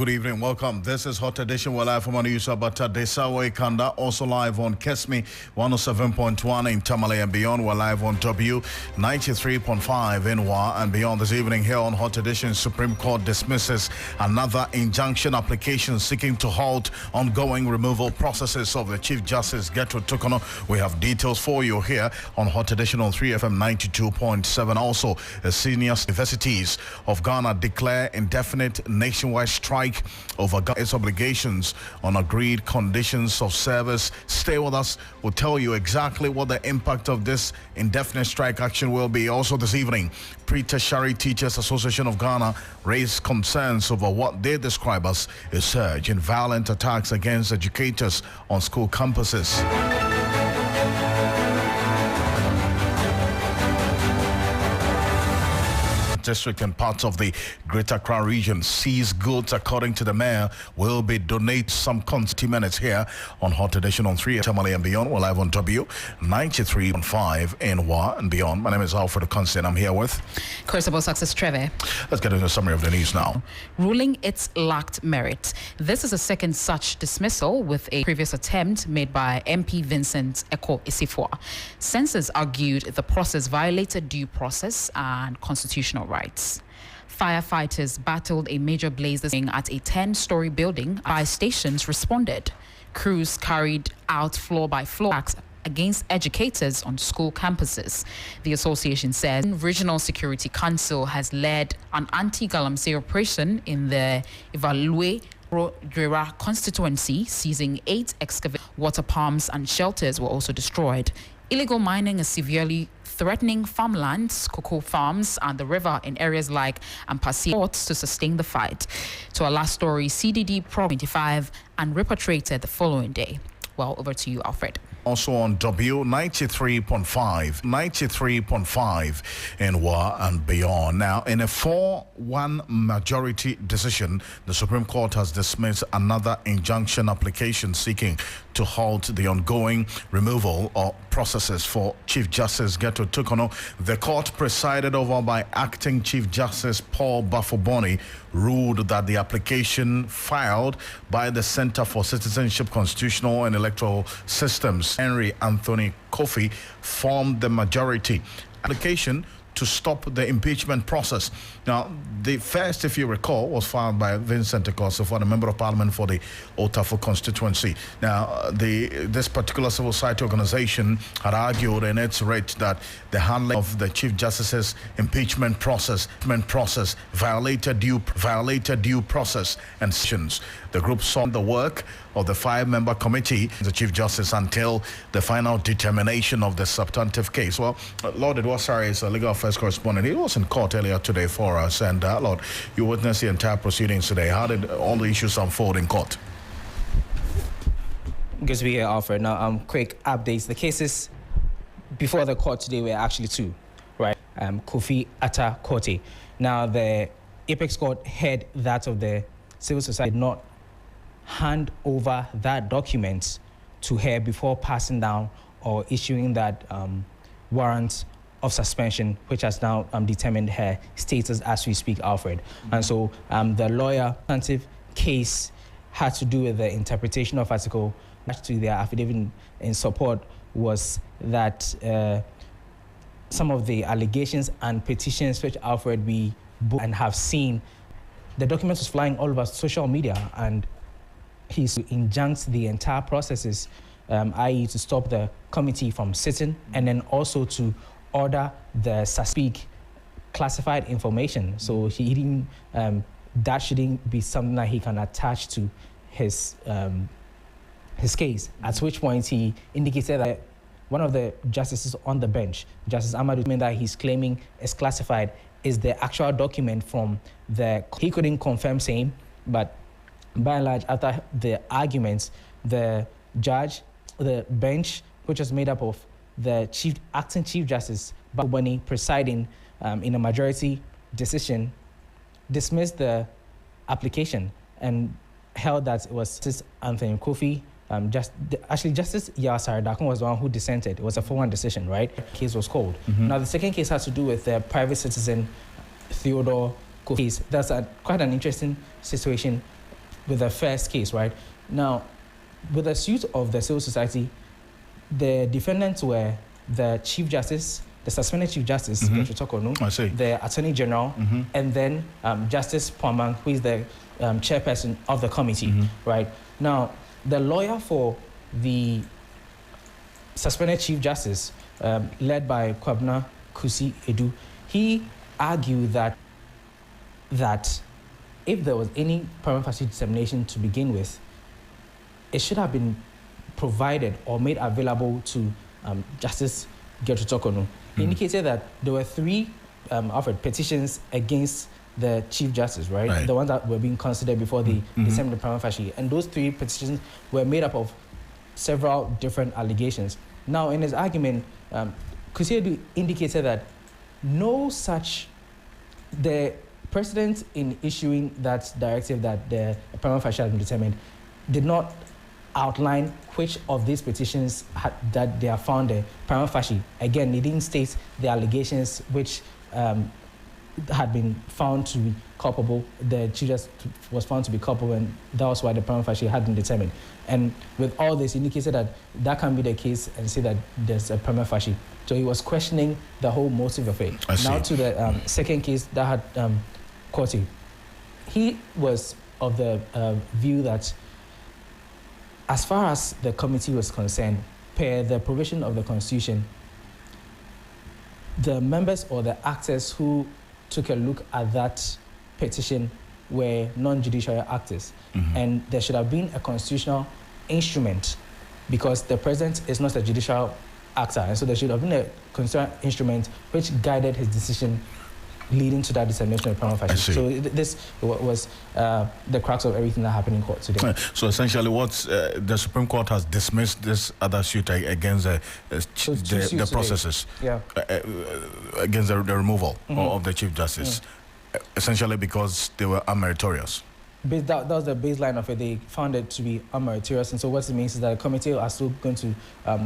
good evening. Welcome. This is Hot Edition. We're live from Anusa Bata Desawe Kanda. Also live on Kesmi 107.1 in Tamale and beyond. We're live on W 93.5 in Wa and beyond. This evening here on Hot Edition, Supreme Court dismisses another injunction application seeking to halt ongoing removal processes of the Chief Justice Gertrude Tukono. We have details for you here on Hot Edition on 3FM 92.7. Also, the senior universities of Ghana declare indefinite nationwide strike over its obligations on agreed conditions of service. Stay with us. We'll tell you exactly what the impact of this indefinite strike action will be. Also this evening, Pre-Tertiary Teachers Association of Ghana raised concerns over what they describe as a surge in violent attacks against educators on school campuses. District and parts of the Greater Accra region seize goods, according to the mayor, will be donated some 20 minutes here on Hot Edition on 3 Tamale and beyond. We're live on W 93.5 in Wa and beyond. My name is Alfred Ocansey and I'm here with Crucible Success Trevor. Let's get into a summary of the news now. Ruling it lacked merit. This is a second such dismissal with a previous attempt made by MP Vincent Eko Isifua. Censors argued the process violated due process and constitutional rights. Firefighters battled a major blaze at a 10-story building. Fire stations responded. Crews carried out floor-by-floor attacks against educators on school campuses. The association says Regional Security Council has led an anti-galamsey operation in the Ivalue Grera constituency, seizing 8 excavated water pumps and shelters were also destroyed. Illegal mining is severely threatening farmlands, cocoa farms, and the river in areas like Ampasi ports to sustain the fight. To our last story, CDD Pro 25 and repatriated the following day. Well, over to you, Alfred. Also on W 93.5 in Wa and beyond. Now, in a 4-1 majority decision, the Supreme Court has dismissed another injunction application seeking to halt the ongoing removal of processes for Chief Justice Gertrude Tukono. The court, presided over by Acting Chief Justice Paul Bafoboni, ruled that the application filed by the Center for Citizenship, Constitutional and Electoral Systems, Henry Anthony Kofi, formed the majority application to stop the impeachment process. Now, the first, if you recall, was filed by Vincent Eko, the Member of Parliament for the Otafu constituency. Now, this particular civil society organization had argued in its writ that the handling of the Chief Justice's impeachment process violated due process and sessions. The group saw the work of the 5-member committee, the Chief Justice, until the final determination of the substantive case. Well, Lord Edwasari is a legal affairs correspondent. He was in court earlier today for us. And Lord, you witnessed the entire proceedings today. How did all the issues unfold in court? Good to be here, Alfred. Now, quick updates. The cases before the court today were actually 2, right? Kofi Atta Kote. Now, the Apex Court heard that of the civil society did not hand over that document to her before passing down or issuing that warrant of suspension, which has now determined her status as we speak, Alfred. And so the lawyer plaintiff case had to do with the interpretation of article to their affidavit in support was that some of the allegations and petitions which Alfred we booked and have seen, the document was flying all over social media, and he's injuncted the entire processes, i.e. to stop the committee from sitting, and then also to order the speak classified information. So he didn't, that shouldn't be something that he can attach to his case. At which point he indicated that one of the justices on the bench, Justice Amadou, that he's claiming is classified is the actual document from he couldn't confirm same, but by and large, after the arguments, the judge, the bench, which was made up of the acting Chief Justice, Babani, presiding in a majority decision, dismissed the application and held that it was Justice Anthony Kofi. Justice Yasar Dakon was the one who dissented. It was a 4-1 decision, right? The case was called. Now, the second case has to do with the private citizen Theodore Kofi. That's quite an interesting situation with the first case, right? Now, with the suit of the civil society, the defendants were the Chief Justice, the suspended Chief Justice, the Attorney General, and then Justice Pomang, who is the chairperson of the committee, right? Now, the lawyer for the suspended Chief Justice, led by Kwabena Kusi Edu, he argued that if there was any prima facie dissemination to begin with, it should have been provided or made available to Justice Gertrude Tokonu. He indicated that there were three petitions against the Chief Justice, right? The ones that were being considered before the disseminated prima facie. And those three petitions were made up of several different allegations. Now, in his argument, Kusi Edu indicated that the president, in issuing that directive that the prima facie had been determined, did not outline which of these petitions that they have found a prima facie. Again, he didn't state the allegations which had been found to be culpable. The Chief Justice was found to be culpable, and that was why the prima facie had been determined. And with all this, he indicated that can be the case and say that there's a prima facie. So he was questioning the whole motive of it. Now to the second case that had Korte. He was of the view that as far as the committee was concerned, per the provision of the Constitution, the members or the actors who took a look at that petition were non-judicial actors. And there should have been a constitutional instrument, because the president is not a judicial actor. And so there should have been a constitutional instrument which guided his decision leading to that dissemination of prima facie. So this was the crux of everything that happened in court today. So essentially, the Supreme Court has dismissed this other suit against the processes, against the removal of the Chief Justice, essentially because they were unmeritorious. That was the baseline of it. They found it to be unmeritorious, and so what it means is that the committee are still going to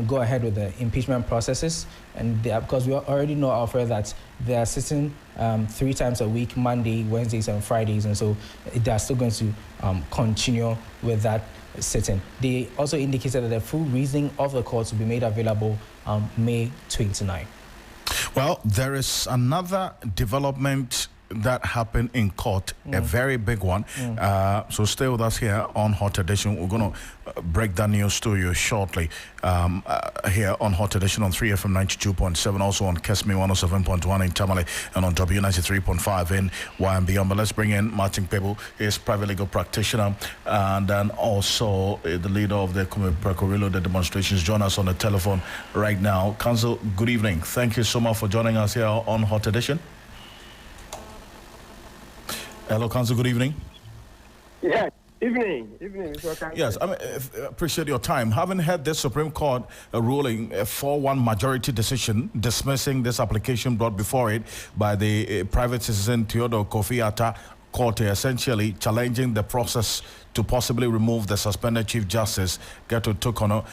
go ahead with the impeachment processes, and because we already know, Alfred, that they are sitting 3 times a week, Monday, Wednesdays, and Fridays, and so they are still going to continue with that sitting. They also indicated that the full reasoning of the court will be made available May 29. Well, there is another development that happened in court, a very big one. So stay with us here on Hot Edition. We're going to break that news to you shortly here on Hot Edition on 3FM 92.7, also on Kesme 107.1 in Tamale, and on W93.5 in YMBM. But let's bring in Martin Pebu. He's private legal practitioner, and then also the leader of the Precorilo, the demonstrations. Join us on the telephone right now. Counsel, good evening. Thank you so much for joining us here on Hot Edition. Hello, Counsel. Good evening. Yes, evening, Mr. Ocansey. Yes, I appreciate your time. Having had the Supreme Court ruling a 4-1 majority decision dismissing this application brought before it by the private citizen Theodore Kofi Atta Korte, essentially challenging the process to possibly remove the suspended Chief Justice Gertrude Tokonu.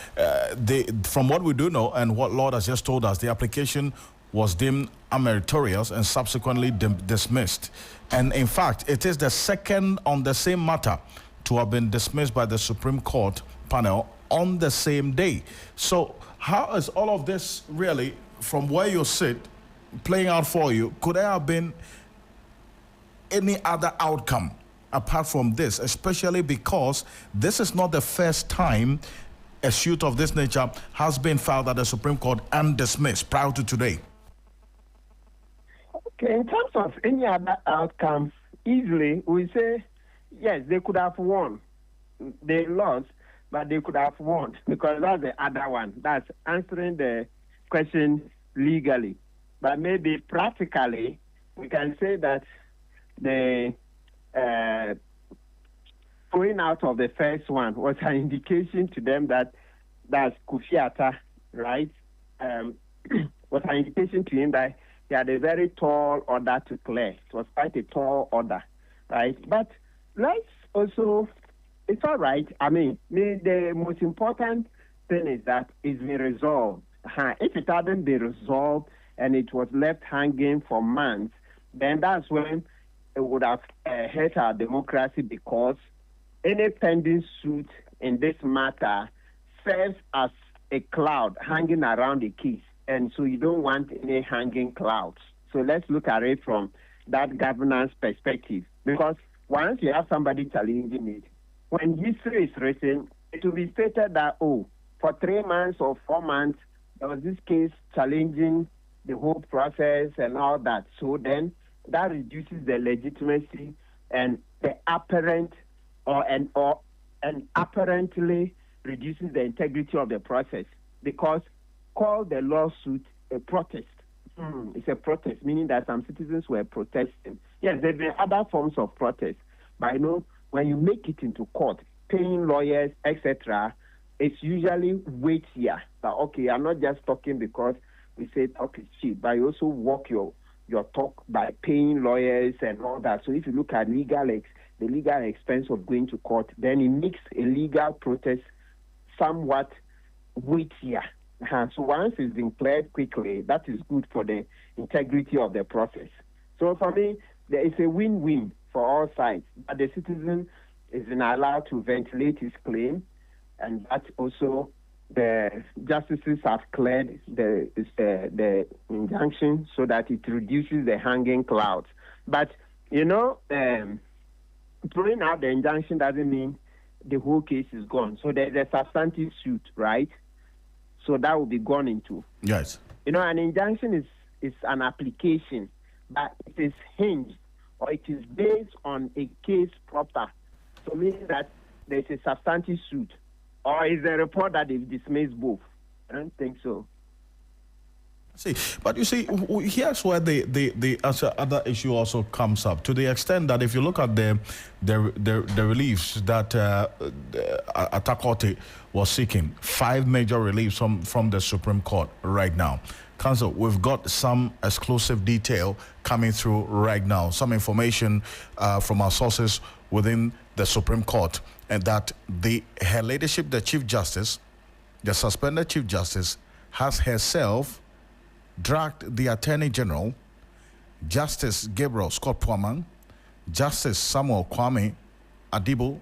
From what we do know and what Lord has just told us, the application was deemed unmeritorious and subsequently dismissed. And in fact, it is the second on the same matter to have been dismissed by the Supreme Court panel on the same day. So how is all of this really, from where you sit, playing out for you? Could there have been any other outcome apart from this, especially because this is not the first time a suit of this nature has been filed at the Supreme Court and dismissed prior to today? Okay, in terms of any other outcomes, easily we say, yes, they could have won. They lost, but they could have won, because that's the other one. That's answering the question legally. But maybe practically, we can say that the going out of the first one was an indication to them that that's Kofi Atta, right? Was an indication to him that he had a very tall order to clear. It was quite a tall order, right? But let's also, it's all right. I mean, the most important thing is that it's been resolved. If it hadn't been resolved and it was left hanging for months, then that's when it would have hurt our democracy, because any pending suit in this matter serves as a cloud hanging around the case, and so you don't want any hanging clouds. So let's look at it from that governance perspective, because once you have somebody challenging it, when history is written, it will be stated that, oh, for 3 months or 4 months, there was this case challenging the whole process and all that. So then that reduces the legitimacy and the apparent and apparently reduces the integrity of the process, because call the lawsuit a protest. It's a protest, meaning that some citizens were protesting. Yes, there have been other forms of protest, but I know when you make it into court, paying lawyers, etc., it's usually weightier. But okay, I'm not just talking because we say talk is cheap, but you also walk your talk by paying lawyers and all that. So if you look at the legal expense of going to court, then it makes a legal protest somewhat weightier. So once it's been cleared quickly, that is good for the integrity of the process. So for me, there is a win-win for all sides. But the citizen is allowed to ventilate his claim, and that also the justices have cleared the injunction so that it reduces the hanging clouds. But, throwing out the injunction doesn't mean the whole case is gone. So there's a substantive suit, right? So that will be gone into. Yes. An injunction is an application, but it is hinged or it is based on a case proper. So meaning that there's a substantive suit, or is there a report that they've dismissed both? I don't think so. But you see, here's where the other issue also comes up, to the extent that if you look at the reliefs that Atakorte was seeking, 5 major reliefs from the Supreme Court right now. Counsel, we've got some exclusive detail coming through right now, some information from our sources within the Supreme Court, and that her ladyship, the Chief Justice, the suspended Chief Justice, has herself dragged the Attorney General, Justice Gabriel Scott Puaman, Justice Samuel Kwame Adibo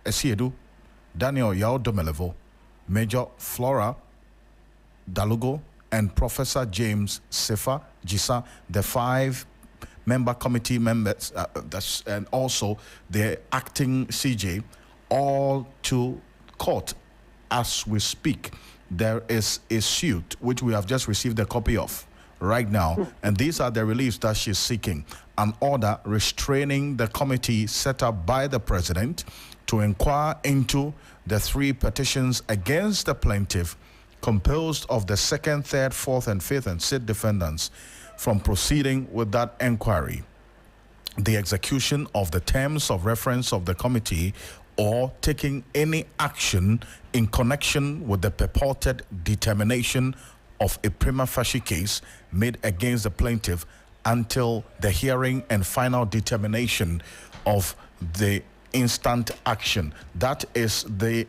Esiedu, Daniel Yao Domelevo, Major Flora Dalugo, and Professor James Sefa Jisa, the 5-member committee members, and also the acting CJ, all to court as we speak. There is a suit which we have just received a copy of right now, and these are the reliefs that she's seeking. An order restraining the committee set up by the president to inquire into the 3 petitions against the plaintiff, composed of the 2nd, 3rd, 4th, and 5th, and 6th defendants, from proceeding with that inquiry, the execution of the terms of reference of the committee, or taking any action in connection with the purported determination of a prima facie case made against the plaintiff until the hearing and final determination of the instant action. That is the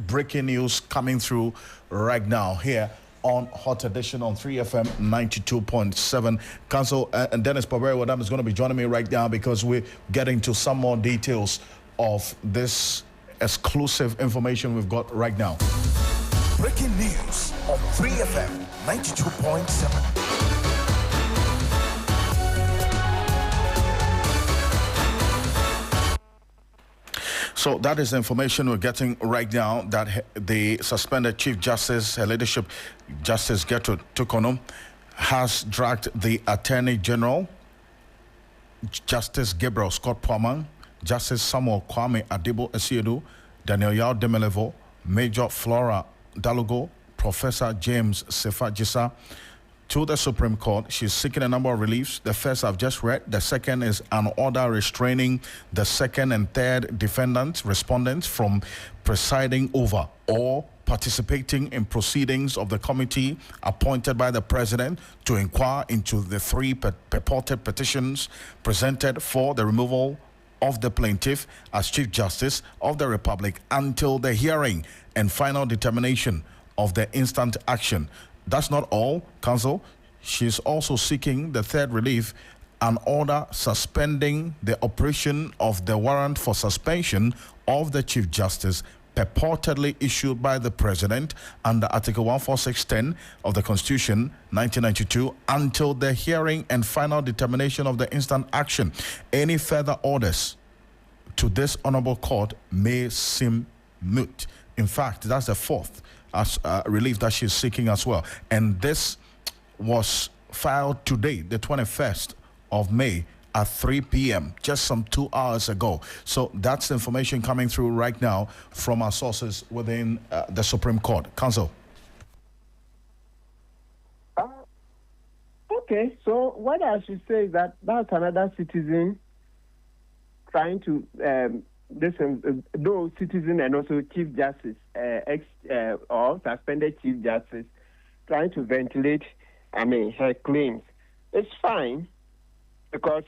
breaking news coming through right now here on Hot Edition on 3FM 92.7. Counsel and Dennis Pabere is going to be joining me right now, because we're getting to some more details of this exclusive information we've got right now. Breaking news on 3FM 92.7. So that is the information we're getting right now, that the suspended Chief Justice, her leadership, Justice Gertrude Tukono, has dragged the Attorney General, Justice Gabriel Scott Puaman, Justice Samuel Kwame Adibo Esiedu, Daniel Yao Demelevo, Major Flora Dalugo, Professor James Sefa Jisa, to the Supreme Court. She's seeking a number of reliefs. The first I've just read. The second is an order restraining the 2nd and 3rd defendants, respondents, from presiding over or participating in proceedings of the committee appointed by the president to inquire into the 3 purported petitions presented for the removal of the plaintiff as Chief Justice of the Republic until the hearing and final determination of the instant action. That's not all, Counsel. She's also seeking the 3rd relief, an order suspending the operation of the warrant for suspension of the Chief Justice purportedly issued by the President under Article 146(10) of the Constitution 1992 until the hearing and final determination of the instant action. Any further orders to this honorable court may seem moot. In fact, that's the fourth relief that she's seeking as well. And this was filed today, the 21st of May at 3 p.m., just some 2 hours ago. So that's the information coming through right now from our sources within the Supreme Court. Counsel. Okay, so what I should say is that that's another citizen trying to, those citizen and also Chief Justice, or suspended Chief Justice, trying to ventilate, her claims. It's fine, because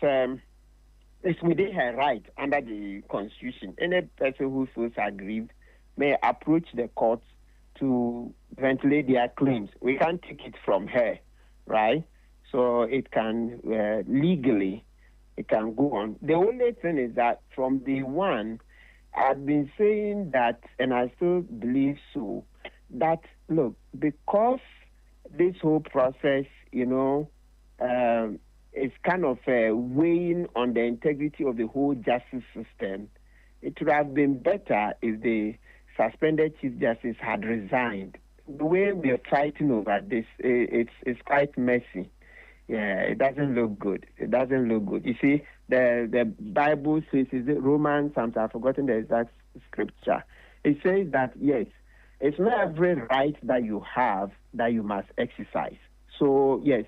it's within her right under the Constitution. Any person who feels aggrieved may approach the courts to ventilate their claims. We can't take it from her, right? So it can legally, it can go on. The only thing is that from day one, I've been saying that, and I still believe so, that, look, because this whole process, is kind of weighing on the integrity of the whole justice system, it would have been better if the suspended Chief Justice had resigned. The way we are fighting over this, it's quite messy. Yeah, it doesn't look good. It doesn't look good. You see, the Bible says, is it Romans? I've forgotten the exact scripture. It says that, yes, it's not every right that you have that you must exercise. So, yes,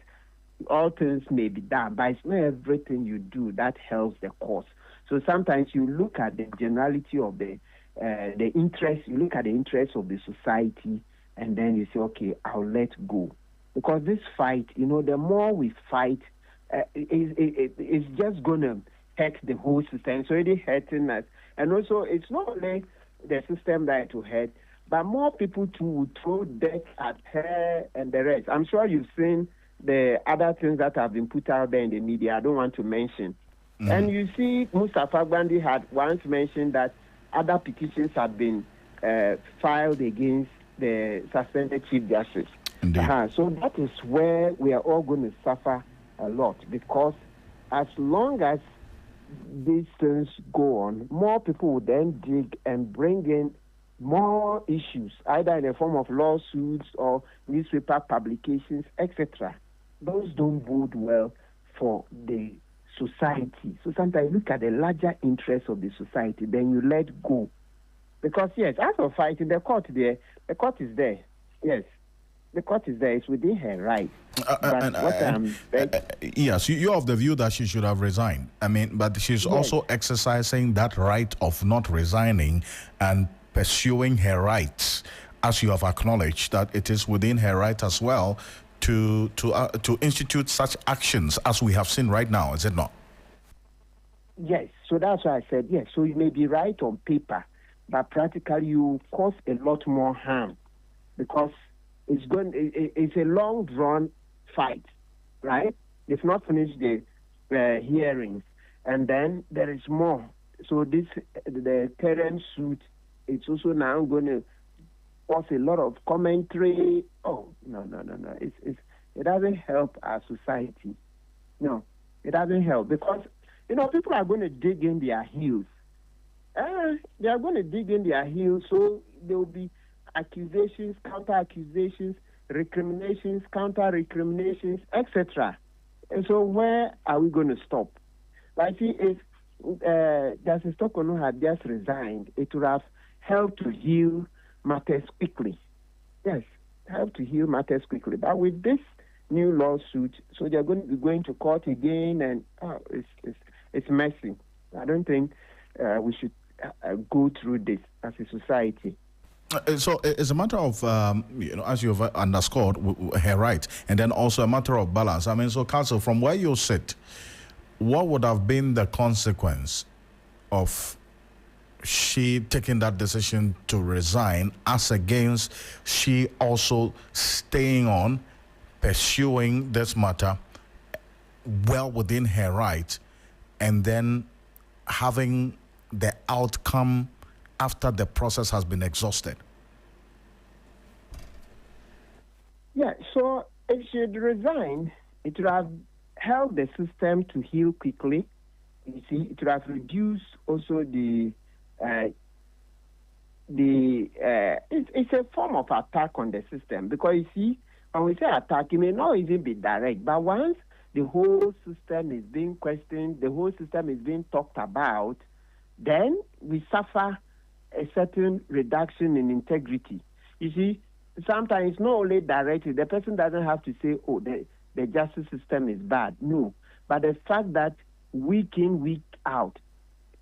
all things may be done, but it's not everything you do that helps the cause. So sometimes you look at the generality of the interest, you look at the interests of the society, and then you say, okay, I'll let go. Because this fight, the more we fight, it's just going to hurt the whole system. It's already hurting us. And also, it's not only the system that it will hurt, but more people too will throw debt at her and the rest. I'm sure you've seen the other things that have been put out there in the media. I don't want to mention. Mm-hmm. And you see, Mustafa Gbandi had once mentioned that other petitions have been filed against the suspended Chief Justice. So that is where we are all going to suffer a lot, because as long as these things go on, more people will then dig and bring in more issues, either in the form of lawsuits or newspaper publications, etc. Those don't bode well for the society. So sometimes you look at the larger interests of the society, then you let go. Because, yes, as for fighting, the court is there. Yes, the court is there. It's within her right. Yes, you're of the view that she should have resigned. But she's also exercising that right of not resigning and pursuing her rights, as you have acknowledged that it is within her right as well to institute such actions as we have seen right now, is it not? Yes, so that's why I said yes. So you may be right on paper, but practically you cause a lot more harm, because it's a long drawn fight, right? They've not finished the hearings, and then there is more. So the current suit, it's also now going to cause a lot of commentary. Oh, no. It doesn't help our society. No, it doesn't help, because, people are going to dig in their heels. They are going to dig in their heels, so there will be accusations, counter-accusations, recriminations, counter-recriminations, etc. And so where are we going to stop? Like, see, if Justice Tokono had just resigned, it would have helped to heal matters quickly. Yes, help to heal matters quickly. But with this new lawsuit, so they're going to be going to court again, and it's messy. I don't think we should go through this as a society. So it's a matter of, as you've underscored, her right, and then also a matter of balance. So, Counsel, from where you sit, what would have been the consequence of she taking that decision to resign, as against she also staying on, pursuing this matter well within her right, and then having the outcome after the process has been exhausted? Yeah, so if she had resigned, it would have helped the system to heal quickly. You see, it would have reduced also it's a form of attack on the system, because you see, when we say attack, it may not even be direct, but once the whole system is being questioned, the whole system is being talked about, then we suffer a certain reduction in integrity. You see, sometimes it's not only directly, the person doesn't have to say, oh, the justice system is bad. No. But the fact that week in, week out,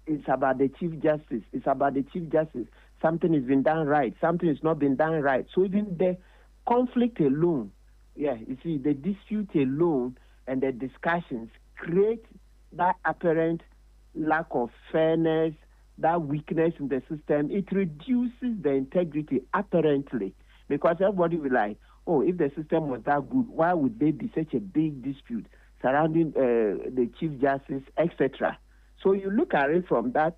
it's about the Chief Justice. It's about the Chief Justice. Something has been done right. Something has not been done right. So even the conflict alone, you see, the dispute alone and the discussions create that apparent lack of fairness, that weakness in the system. It reduces the integrity apparently, because everybody will like, oh, if the system was that good, why would there be such a big dispute surrounding the Chief Justice, etc.? So you look at it from that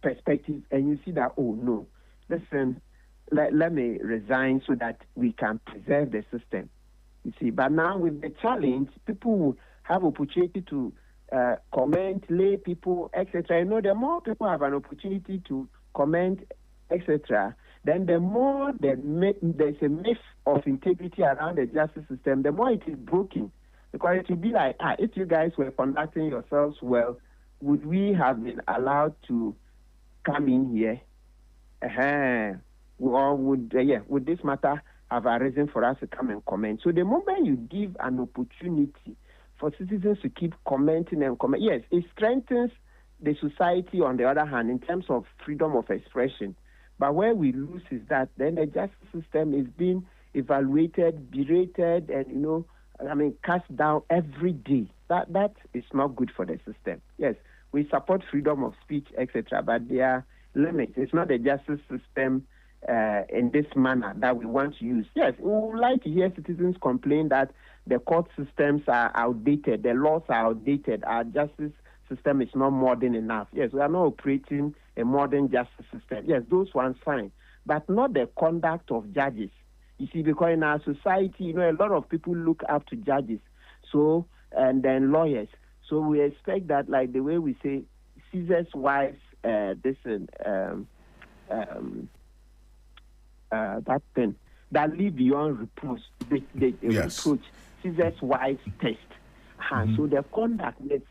perspective and you see that, oh, no, listen, let me resign so that we can preserve the system. You see, but now with the challenge, people will have opportunity to comment, lay people, etc. You know, the more people have an opportunity to comment, etc., then the more there's a myth of integrity around the justice system, the more it is broken. Because it will be like, if you guys were conducting yourselves well, would we have been allowed to come in here? Or would this matter have arisen for us to come and comment? So the moment you give an opportunity for citizens to keep commenting and comment, yes, it strengthens the society on the other hand in terms of freedom of expression. But where we lose is that then the justice system is being evaluated, berated, and, cast down every day. That is not good for the system. Yes, we support freedom of speech, etc., but there are limits. It's not the justice system in this manner that we want to use. Yes, we would like to hear citizens complain that the court systems are outdated, the laws are outdated, our justice system is not modern enough. Yes, we are not operating a modern justice system. Yes, those ones fine, but not the conduct of judges. You see, because in our society, a lot of people look up to judges, so and then lawyers. So we expect that, like the way we say, Caesar's wives, that thing that live beyond reproach, reproach, Caesar's wives test. So the conduct, the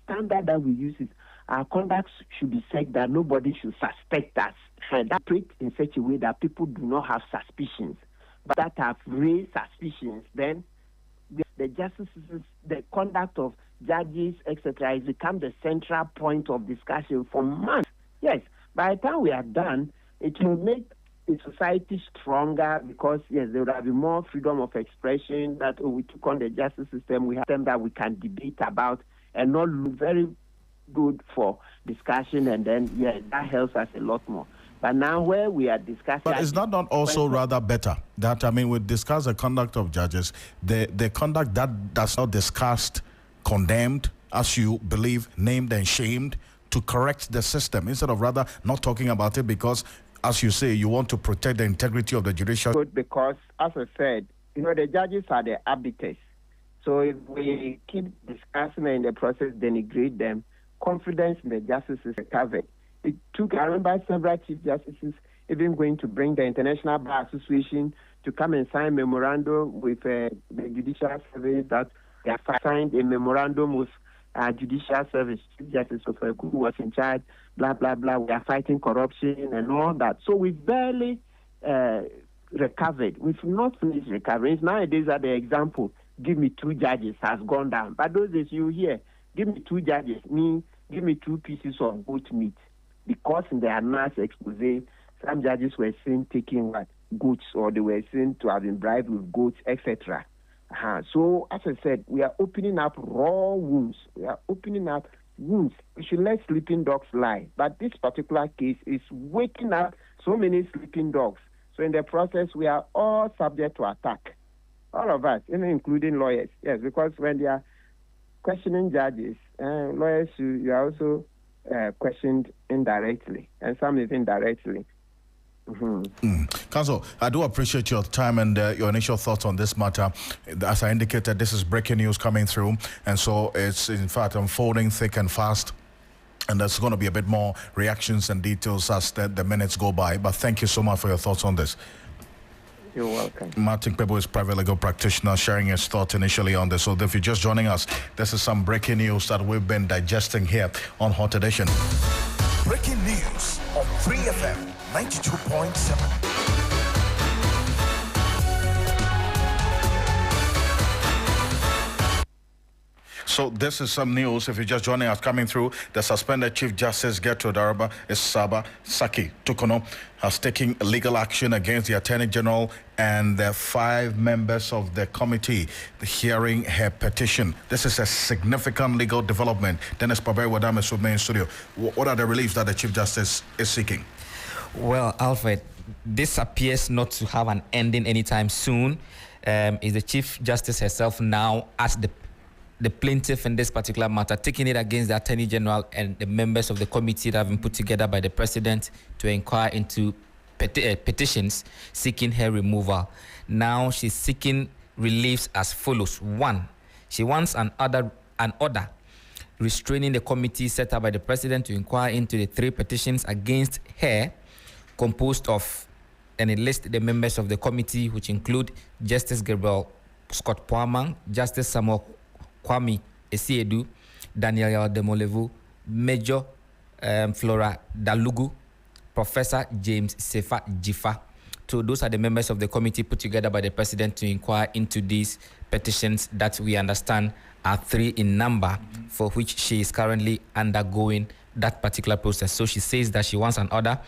standard that we use is our conduct should be such that nobody should suspect us. That operate in such a way that people do not have suspicions, but that have raised suspicions. Then the justice, the conduct of judges, etc., has become the central point of discussion for months. Yes, by the time we are done, it will make the society stronger because, yes, there will be more freedom of expression, that we took on the justice system, we have them that we can debate about and not look very good for discussion, and then, that helps us a lot more. But now where we are discussing... But is that not also rather better? That, we discuss the conduct of judges, the conduct that does not discussed, condemned, as you believe, named and shamed, to correct the system, instead of rather not talking about it because, as you say, you want to protect the integrity of the judicial... Good, because, as I said, the judges are the arbiters. So if we keep discussing and in the process denigrate them, confidence in the justice is recovered. It took, I remember, several chief justices even going to bring the International Bar Association to come and sign memorandum with the Judicial Service, that they have signed a memorandum with Judicial Service. Chief Justice who was in charge, blah, blah, blah. We are fighting corruption and all that. So we barely recovered. We've not finished recovering. Nowadays, are the example, give me 2 judges, has gone down. But those days you hear, give me 2 judges, give me 2 pieces of goat meat. Because in the annals expose, some judges were seen taking goats, or they were seen to have been bribed with goats, etc. So, as I said, we are opening up raw wounds. We are opening up wounds. We should let sleeping dogs lie. But this particular case is waking up so many sleeping dogs. So in the process, we are all subject to attack. All of us, including lawyers. Yes, because when they are questioning judges, lawyers, you are also questioned indirectly, and some even directly. Counsel, I do appreciate your time and your initial thoughts on this matter. As I indicated, this is breaking news coming through, and so it's in fact unfolding thick and fast. And there's going to be a bit more reactions and details as the minutes go by. But thank you so much for your thoughts on this. You're welcome. Martin Pebo is private legal practitioner sharing his thoughts initially on this. So if you're just joining us, this is some breaking news that we've been digesting here on Hot Edition. Breaking news on 3FM 92.7. So this is some news. If you're just joining us, coming through, the suspended Chief Justice Gertrude Araba Isaba Saki Tukono has taken legal action against the Attorney General and the 5 members of the committee hearing her petition. This is a significant legal development. Dennis Pabay Wadam is with me in studio. What are the reliefs that the Chief Justice is seeking? Well, Alfred, this appears not to have an ending anytime soon. Is the Chief Justice herself now as the plaintiff in this particular matter, taking it against the Attorney General and the members of the committee that have been put together by the President to inquire into petitions seeking her removal. Now she's seeking reliefs as follows. 1, she wants an order restraining the committee set up by the President to inquire into the 3 petitions against her, composed of, and it lists the members of the committee, which include Justice Gabriel Scott Poamang, Justice Samuel Kwame Esiedu, Daniel Demolevu, Major Flora Dalugu, Professor James Sefa Jifa. So those are the members of the committee put together by the President to inquire into these petitions that we understand are 3 in number, for which she is currently undergoing that particular process. So she says that she wants an order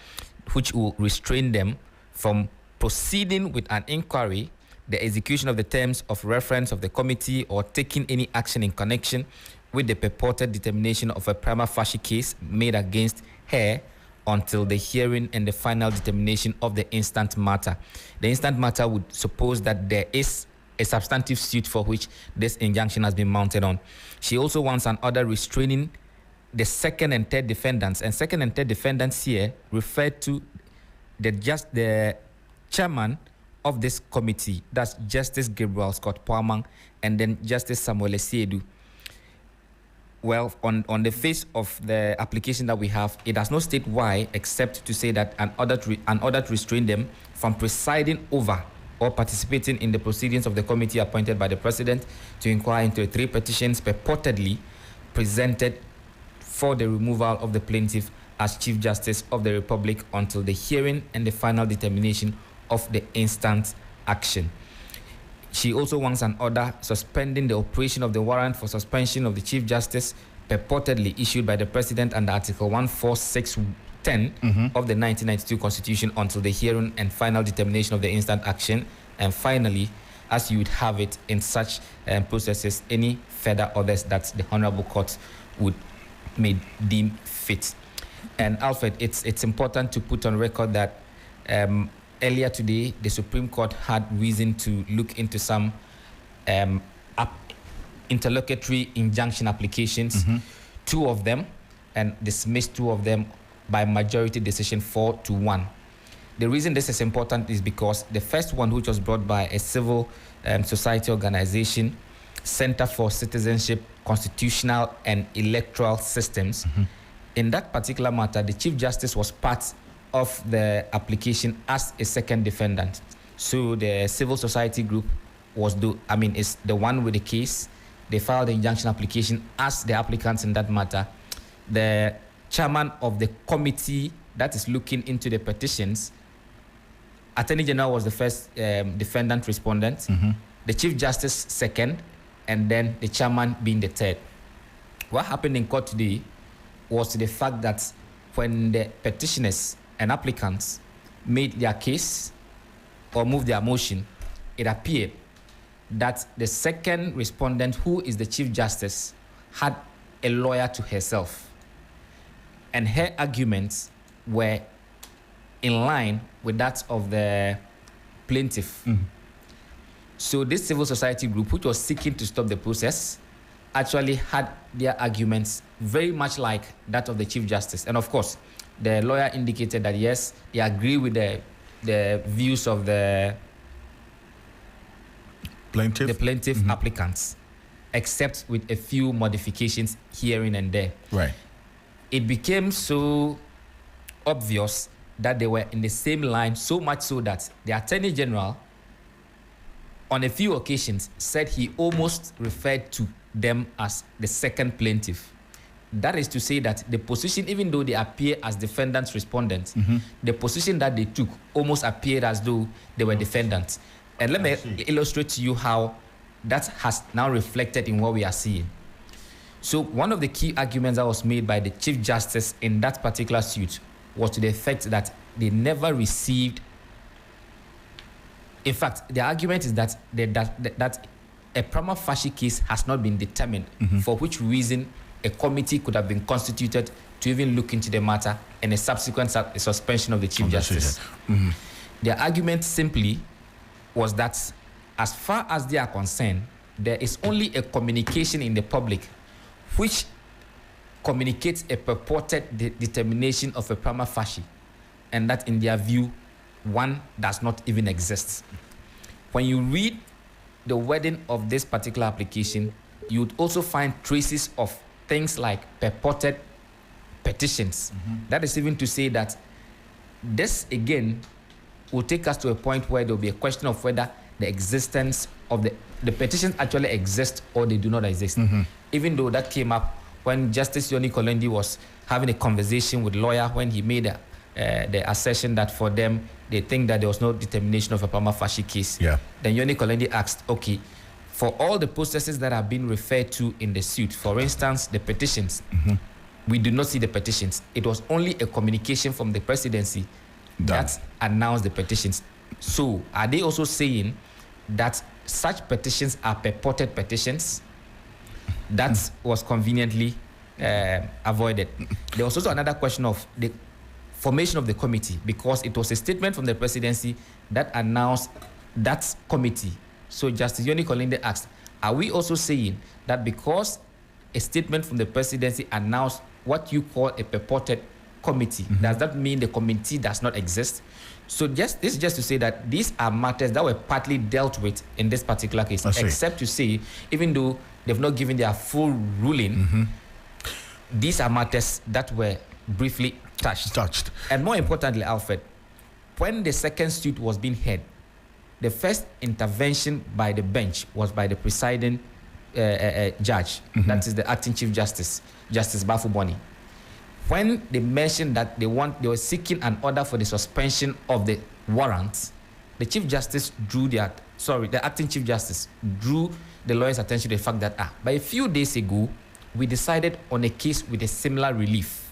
which will restrain them from proceeding with an inquiry, the execution of the terms of reference of the committee, or taking any action in connection with the purported determination of a prima facie case made against her until the hearing and the final determination of the instant matter. The instant matter would suppose that there is a substantive suit for which this injunction has been mounted on. She also wants an order restraining the 2nd and 3rd defendants, and 2nd and 3rd defendants here refer to the chairman of this committee, that's Justice Gabriel Scott Poamang and then Justice Samuel Esiedu. Well, on the face of the application that we have, it does not state why, except to say that an order to restrain them from presiding over or participating in the proceedings of the committee appointed by the President to inquire into 3 petitions purportedly presented for the removal of the plaintiff as Chief Justice of the Republic until the hearing and the final determination of the instant action. She also wants an order suspending the operation of the warrant for suspension of the Chief Justice purportedly issued by the President under Article 14610 of the 1992 Constitution until the hearing and final determination of the instant action. And finally, as you would have it in such processes, any further orders that the Honorable Court may deem fit. And Alfred, it's important to put on record that earlier today, the Supreme Court had reason to look into some interlocutory injunction applications, 2 of them, and dismissed 2 of them by majority decision 4-1. The reason this is important is because the first one, which was brought by a civil society organization, Center for Citizenship, Constitutional and Electoral Systems, in that particular matter, the Chief Justice was part of the application as a 2nd defendant. So the civil society group is the one with the case. They filed the injunction application as the applicants in that matter. The chairman of the committee that is looking into the petitions, Attorney General was the first defendant respondent, the Chief Justice 2nd, and then the chairman being the 3rd. What happened in court today was the fact that when the petitioners and applicants made their case or moved their motion, it appeared that the 2nd respondent, who is the Chief Justice, had a lawyer to herself. And her arguments were in line with that of the plaintiff. So this civil society group, which was seeking to stop the process, actually had their arguments very much like that of the Chief Justice. And of course, the lawyer indicated that yes, they agree with the views of the plaintiff applicants, except with a few modifications here and there. Right. It became so obvious that they were in the same line, so much so that the Attorney General, on a few occasions, said he almost referred to them as the second plaintiff. That is to say that the position, even though they appear as defendants, respondents, the position that they took almost appeared as though they were defendants. And let me illustrate to you how that has now reflected in what we are seeing. So one of the key arguments that was made by the Chief Justice in that particular suit was to the effect that they never received. In fact, the argument is that that a prima facie case has not been determined, for which reason a committee could have been constituted to even look into the matter and a subsequent suspension of the Chief Justice. Their argument simply was that as far as they are concerned, there is only a communication in the public which communicates a purported determination of a prima facie, and that in their view, one does not even exist. When you read the wording of this particular application, you would also find traces of things like purported petitions. That is even to say that this again will take us to a point where there will be a question of whether the existence of the petitions actually exist or they do not exist. Even though that came up when Justice Yoni Kolendi was having a conversation with lawyer when he made the assertion that for them, they think that there was no determination of a prima facie case. Then Yoni Kolendi asked, okay, for all the processes that have been referred to in the suit, for instance, the petitions, we do not see the petitions. It was only a communication from the presidency that announced the petitions. So are they also saying that such petitions are purported petitions? That was conveniently avoided. There was also another question of the formation of the committee, because it was a statement from the presidency that announced that committee. So Justice Yoni Kolinde asked, are we also saying that because a statement from the presidency announced what you call a purported committee, does that mean the committee does not exist? So this is just to say that these are matters that were partly dealt with in this particular case, except to say, even though they've not given their full ruling, these are matters that were briefly touched. And more importantly, Alfred, when the second suit was being heard, the first intervention by the bench was by the presiding judge, that is the acting Chief Justice, Justice Bafu Boni. When they mentioned that they were seeking an order for the suspension of the warrants, the acting Chief Justice drew the lawyer's attention to the fact that by a few days ago, we decided on a case with a similar relief.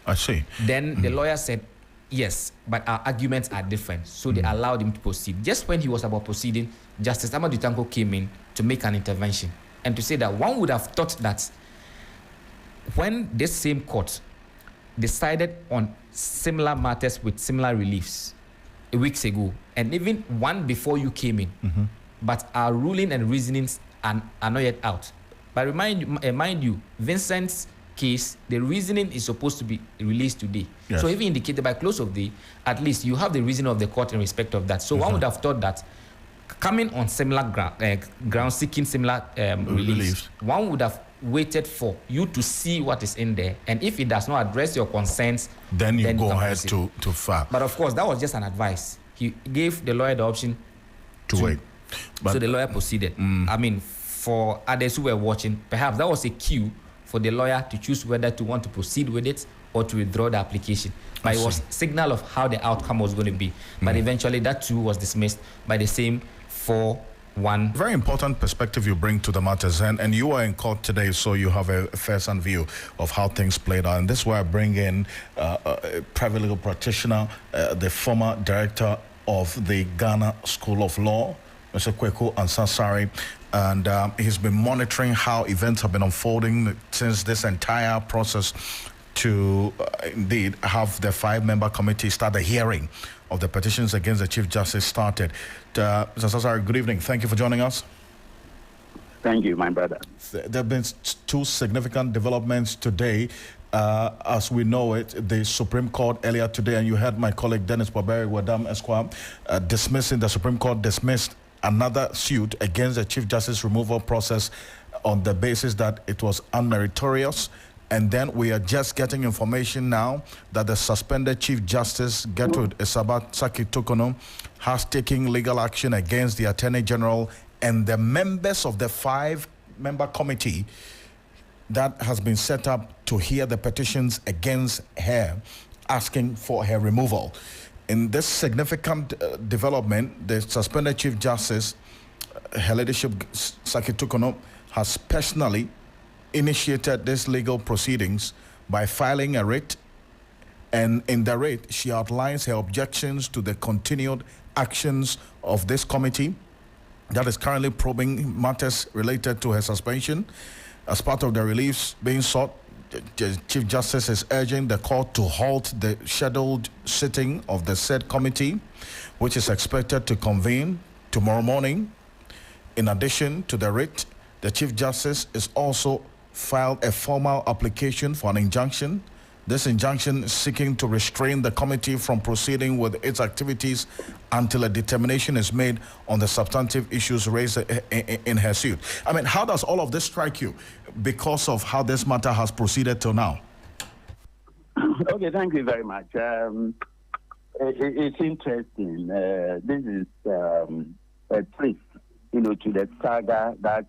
I see. Then the lawyer said, yes, but our arguments are different. So they allowed him to proceed. Just when he was about proceeding, Justice Amadou Tanko came in to make an intervention and to say that one would have thought that when this same court decided on similar matters with similar reliefs weeks ago, and even one before you came in, but our ruling and reasonings are not yet out. But mind you, Vincent's case, the reasoning is supposed to be released today. So if indicated by close of day, at least you have the reasoning of the court in respect of that. So one would have thought that coming on similar ground, seeking similar reliefs, one would have waited for you to see what is in there, and if it does not address your concerns, then you go ahead to file. But of course, that was just an advice. He gave the lawyer the option to wait. So the lawyer proceeded. I mean, for others who were watching, perhaps that was a cue for the lawyer to choose whether to want to proceed with it or to withdraw the application. But it was a signal of how the outcome was going to be. But eventually that too was dismissed by the same 4-1. Very important perspective you bring to the matters, and you are in court today, so you have a first-hand view of how things played out. And this is where I bring in a private legal practitioner, the former director of the Ghana School of Law, Mr. Kweku Ansasari, and he's been monitoring how events have been unfolding since this entire process to indeed have the 5-member committee start the hearing of the petitions against the Chief Justice started. Mr. Ansasari, good evening. Thank you for joining us. Thank you, my brother. There have been two significant developments today. As we know it, the Supreme Court earlier today, and you heard my colleague Dennis Baberi Wadam Esquire dismissing, the Supreme Court dismissed another suit against the Chief Justice removal process on the basis that it was unmeritorious. And then we are just getting information now that the suspended Chief Justice Gertrude Esabat Saki Tokono has taken legal action against the Attorney General and the members of the 5-member committee that has been set up to hear the petitions against her, asking for her removal. In this significant development, the suspended Chief Justice, Her Ladyship Saki Tokono, has personally initiated these legal proceedings by filing a writ, and in the writ she outlines her objections to the continued actions of this committee that is currently probing matters related to her suspension. As part of the reliefs being sought, the Chief Justice is urging the court to halt the scheduled sitting of the said committee, which is expected to convene tomorrow morning. In addition to the writ, the Chief Justice is also filed a formal application for an injunction. This injunction is seeking to restrain the committee from proceeding with its activities until a determination is made on the substantive issues raised in her suit. I mean, how does all of this strike you because of how this matter has proceeded till now? Okay, thank you very much. It's interesting. This is a twist, to the saga that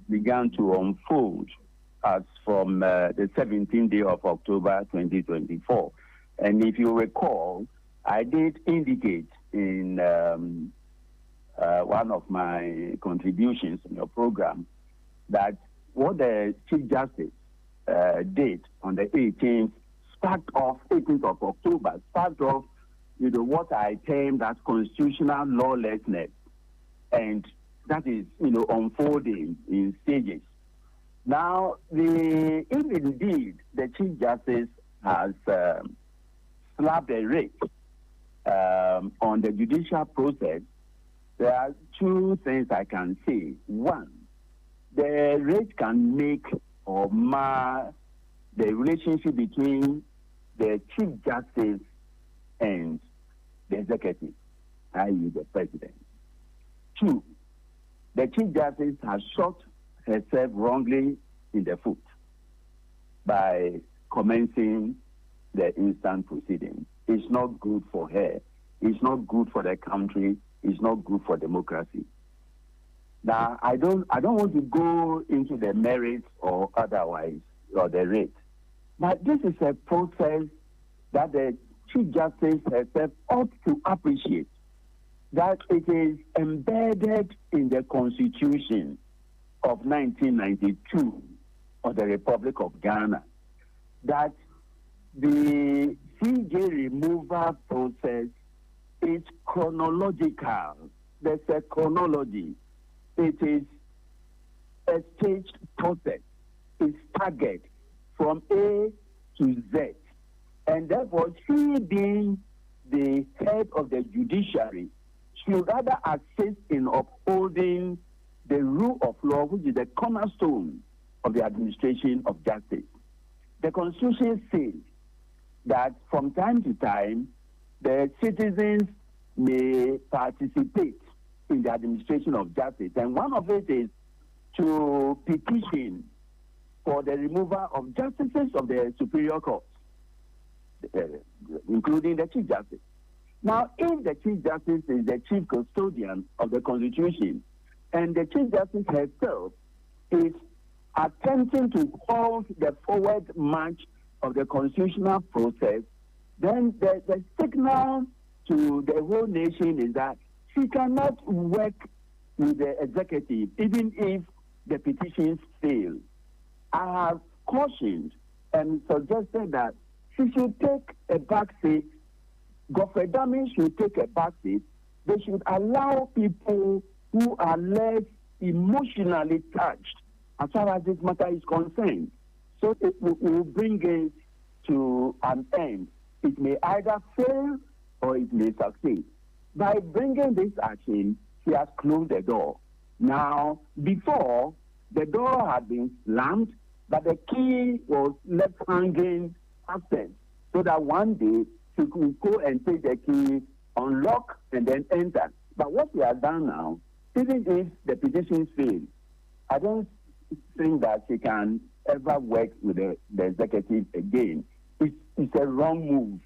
began to unfold as from the 17th day of October 2024. And if you recall, I did indicate in one of my contributions in your program that what the Chief Justice did on the 18th of October, sparked off, what I termed as constitutional lawlessness. And that is, unfolding in stages. Now, if indeed the Chief Justice has slapped a writ on the judicial process, there are two things I can say. One, the writ can make or mar the relationship between the Chief Justice and the executive, i.e. the President. Two, the Chief Justice has shot herself wrongly in the foot by commencing the instant proceeding. It's not good for her. It's not good for the country. It's not good for democracy. Now, I don't want to go into the merits or otherwise or the rate, but this is a process that the Chief Justice herself ought to appreciate, that it is embedded in the Constitution of 1992 of the Republic of Ghana, that the CJ removal process is chronological. There's a chronology. It is a staged process. It's staggered from A to Z. And therefore, she being the head of the judiciary should rather assist in upholding the rule of law, which is the cornerstone of the administration of justice. The Constitution says that from time to time, the citizens may participate in the administration of justice. And one of it is to petition for the removal of justices of the Superior Court, including the Chief Justice. Now, if the Chief Justice is the chief custodian of the Constitution, and the Chief Justice herself is attempting to halt the forward march of the constitutional process, then the signal to the whole nation is that she cannot work with the executive, even if the petitions fail. I have cautioned and suggested that she should take a back seat. Godfrey Dami should take a back seat. They should allow people who are less emotionally touched as far as this matter is concerned. So it will bring it to an end. It may either fail or it may succeed. By bringing this action, she has closed the door. Now, before, the door had been slammed, but the key was left hanging absent, so that one day she could go and take the key, unlock, and then enter. But what we have done now, even if the petitions fail, I don't think that she can ever work with the executive again. It's a wrong move.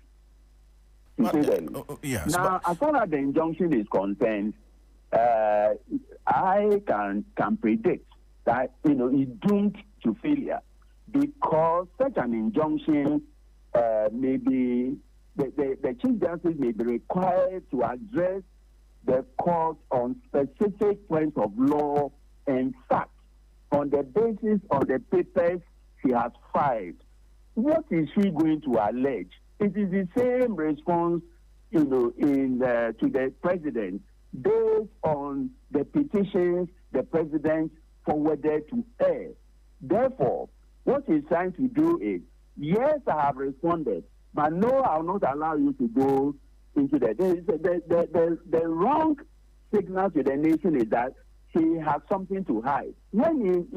Yes, now, as far as the injunction is concerned, I can predict that it's doomed to failure, because such an injunction may be the Chief Justice may be required to address the court on specific points of law and fact on the basis of the papers she has filed. What is she going to allege? It is the same response, to the president based on the petitions the president forwarded to her. Therefore, what he's trying to do is, yes, I have responded, but no, I will not allow you to go into that. The wrong signal to the nation is that she has something to hide. When,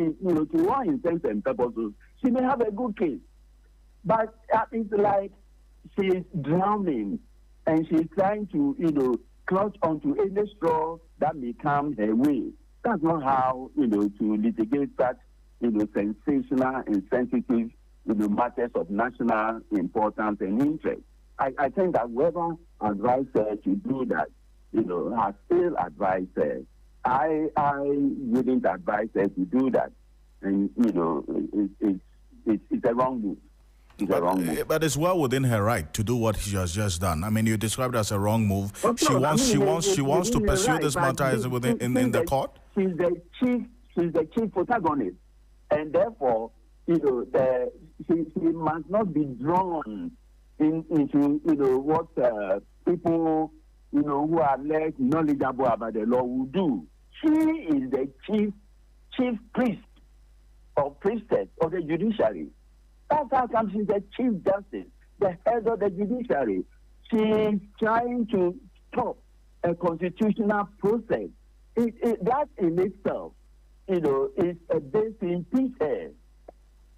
to all intents and purposes, she may have a good case. But it's like she's drowning and she's trying to, clutch onto any straw that may come her way. That's not how, to litigate such, sensational and sensitive, matters of national importance and interest. I think that whoever advised her to do that, has still advised her. I wouldn't advise her to do that. And, it's a wrong move. But it's well within her right to do what she has just done. I mean, you described it as a wrong move. She wants to pursue this matter in the court. She's the chief protagonist, and therefore, she must not be drawn into what people who are less knowledgeable about the law will do. She is the chief priest or priestess of the judiciary. That's how come she's the Chief Justice, the head of the judiciary. She's trying to stop a constitutional process. That in itself, is a base to impeach her.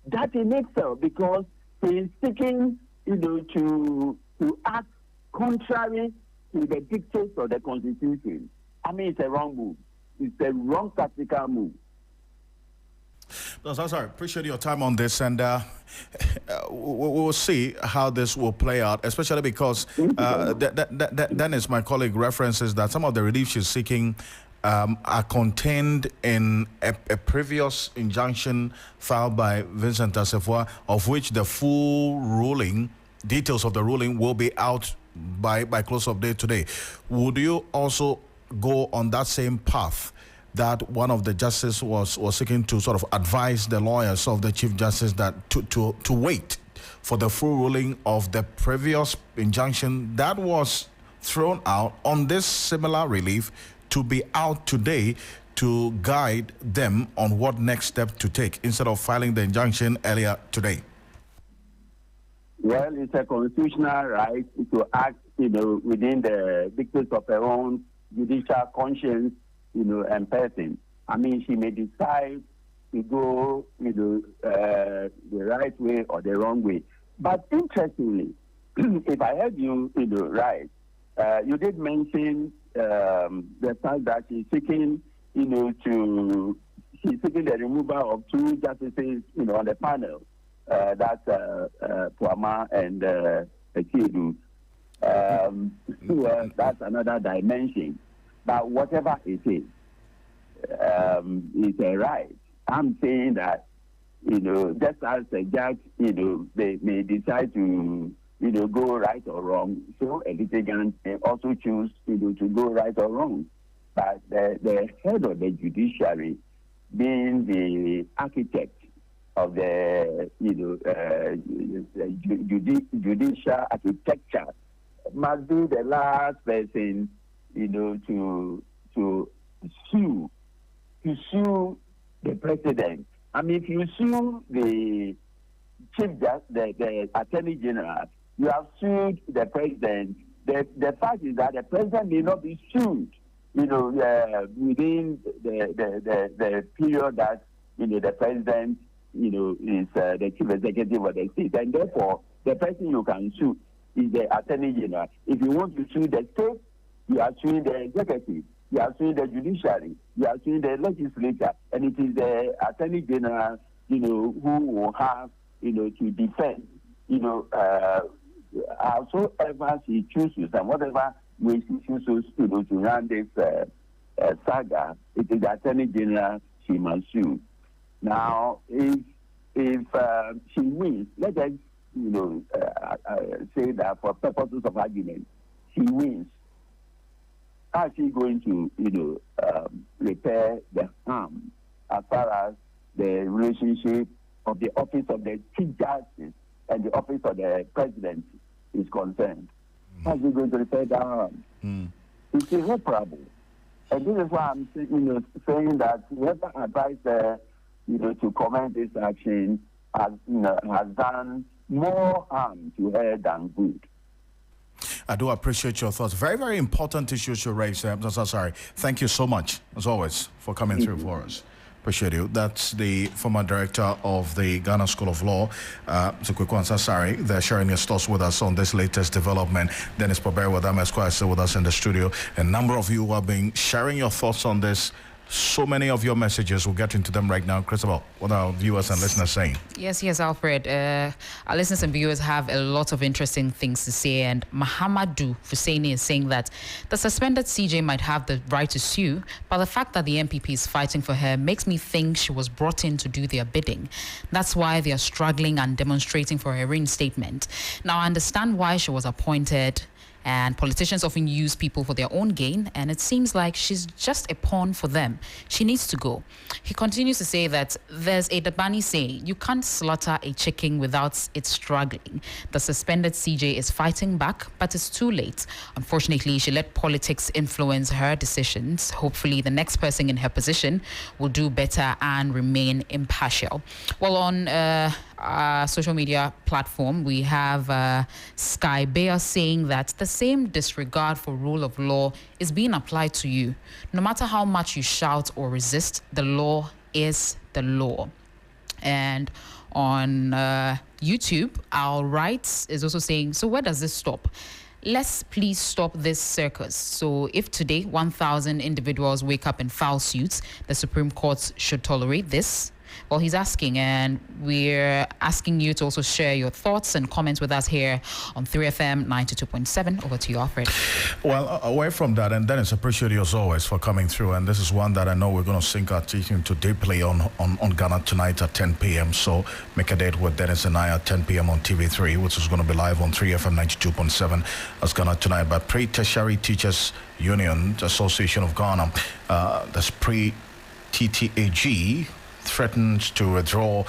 That in itself, because she's seeking, to act contrary to the dictates of the Constitution. I mean, it's a wrong move. It's a wrong tactical move. No, sorry. Appreciate your time on this, and we'll see how this will play out, especially because Dennis, my colleague, references that some of the relief she's seeking are contained in a previous injunction filed by Vincent Assefuah, of which the full ruling, details of the ruling, will be out by close of day today. Would you also go on that same path that one of the justices was seeking to sort of advise the lawyers of the Chief Justice that to wait for the full ruling of the previous injunction that was thrown out on this similar relief to be out today to guide them on what next step to take instead of filing the injunction earlier today? Well, it's a constitutional right to act, within the dictates of her own judicial conscience, and person. I mean, she may decide to go, the right way or the wrong way. But interestingly, if I heard you, right, you did mention the fact that she's seeking, she's seeking the removal of two justices, on the panel. That's Puama and Ekidu. That's another dimension. But whatever it is, it's a right. I'm saying that, just as a judge, they may decide to, go right or wrong. So a litigant may also choose, to go right or wrong. But the head of the judiciary, being the architect of the, judicial architecture, must be the last person, to sue the president. I mean, if you sue the chief justice, the attorney general, you have sued the president. The fact is that the president may not be sued within the period that, the president, is the chief executive of the state. And therefore, the person you can sue is the attorney general. If you want to sue the state, you are suing the executive, you are suing the judiciary, you are suing the legislature, and it is the attorney general, who will have, to defend, howsoever she chooses and whatever way she chooses, to run this saga. It is the attorney general she must sue. Now, if she wins, let us, say that for purposes of argument, she wins. How is she going to, repair the harm as far as the relationship of the office of the Chief Justice and the office of the President is concerned? How is she going to repair that harm? It's irreparable. And this is why I'm saying that whoever advised to comment this action has done more harm to her than good. I do appreciate your thoughts. Very, very important issues you raised. Sorry. Thank you so much, as always, for coming through for us. Appreciate you. That's the former director of the Ghana School of Law, Zukweku Ansasari. They're sharing his thoughts with us on this latest development. Dennis Poberi with Esquire still with us in the studio. A number of you have been sharing your thoughts on this. So many of your messages, we'll get into them right now. Christabel, what are our viewers and listeners saying? Yes, Alfred. Our listeners and viewers have a lot of interesting things to say. And Mahamadou Fusaini is saying that the suspended CJ might have the right to sue, but the fact that the MPP is fighting for her makes me think she was brought in to do their bidding. That's why they are struggling and demonstrating for her reinstatement. Now, I understand why she was appointed, and politicians often use people for their own gain, and it seems like she's just a pawn for them. She needs to go. He continues to say that there's a Dabani saying, you can't slaughter a chicken without it struggling. The suspended CJ is fighting back, but it's too late. Unfortunately, she let politics influence her decisions. Hopefully, the next person in her position will do better and remain impartial. Well, on social media platform, we have Sky Bayer saying that the same disregard for rule of law is being applied to you. No matter how much you shout or resist, the law is the law. And on YouTube, Our Rights is also saying, so where does this stop? Let's please stop this circus. So if today 1,000 individuals wake up in foul suits, the Supreme Court should tolerate this. Well, he's asking, and we're asking you to also share your thoughts and comments with us here on 3FM 92.7. Over to you, Alfred. Well, away from that, and Dennis, appreciate you as always for coming through. And this is one that I know we're going to sink our teeth into deeply on Ghana Tonight at 10 p.m. So make a date with Dennis and I at 10 p.m. on TV3, which is going to be live on 3FM 92.7 as Ghana Tonight. But Pre-Tertiary Teachers Union Association of Ghana, that's pre-TTAG, threatens to withdraw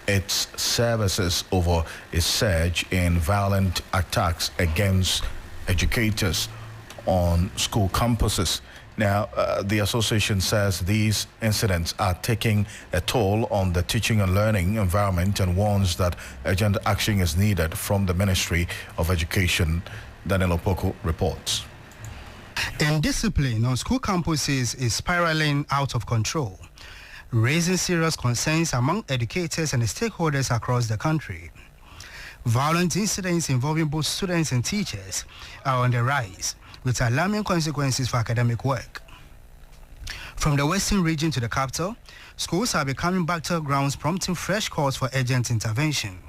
its services over a surge in violent attacks against educators on school campuses. Now, the association says these incidents are taking a toll on the teaching and learning environment and warns that urgent action is needed from the Ministry of Education. Daniel Opoku reports. Indiscipline on school campuses is spiraling out of control, raising serious concerns among educators and stakeholders across the country. Violent incidents involving both students and teachers are on the rise, with alarming consequences for academic work. From the western region to the capital, schools are becoming battlegrounds, prompting fresh calls for urgent intervention.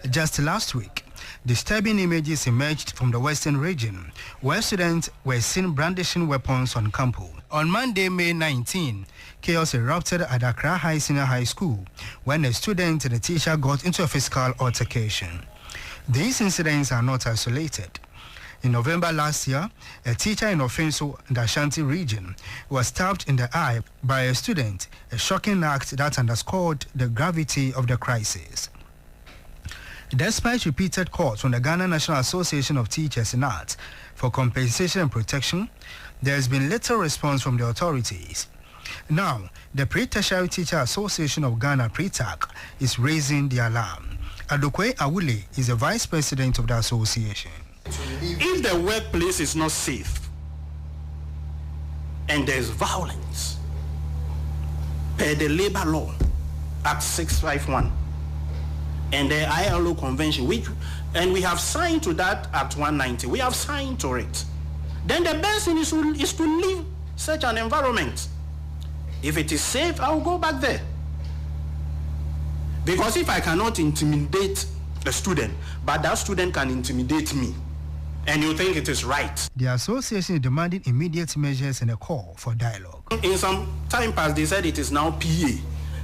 Just last week, disturbing images emerged from the western region, where students were seen brandishing weapons on campus. On Monday, May 19, chaos erupted at Accra High Senior High School when a student and a teacher got into a physical altercation. These incidents are not isolated. In November last year, a teacher in Ofenso, the Ashanti region, was stabbed in the eye by a student, a shocking act that underscored the gravity of the crisis. Despite repeated calls from the Ghana National Association of Teachers (NAT) for compensation and protection, there has been little response from the authorities. Now, the Pre-Tertiary Teacher Association of Ghana (PRETAC) is raising the alarm. Adokwe Awule is the vice president of the association. If the workplace is not safe, and there's violence, per the Labor Law, Act 651, and the ILO Convention, and we have signed to that Act 190, we have signed to it, then the best thing is to leave such an environment. If it is safe, I will go back there. Because if I cannot intimidate the student, but that student can intimidate me, and you think it is right. The association is demanding immediate measures and a call for dialogue. In some time past, they said it is now PA,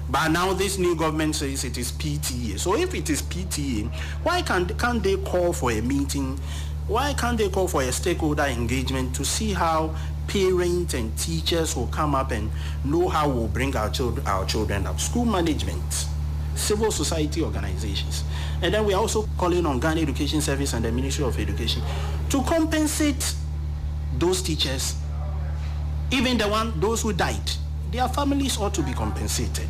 but now this new government says it is PTA. So if it is PTA, why can't they call for a meeting? Why can't they call for a stakeholder engagement to see how parents and teachers will come up and know how we'll bring our children up? School management, civil society organizations. And then we're also calling on Ghana Education Service and the Ministry of Education to compensate those teachers, even those who died. Their families ought to be compensated.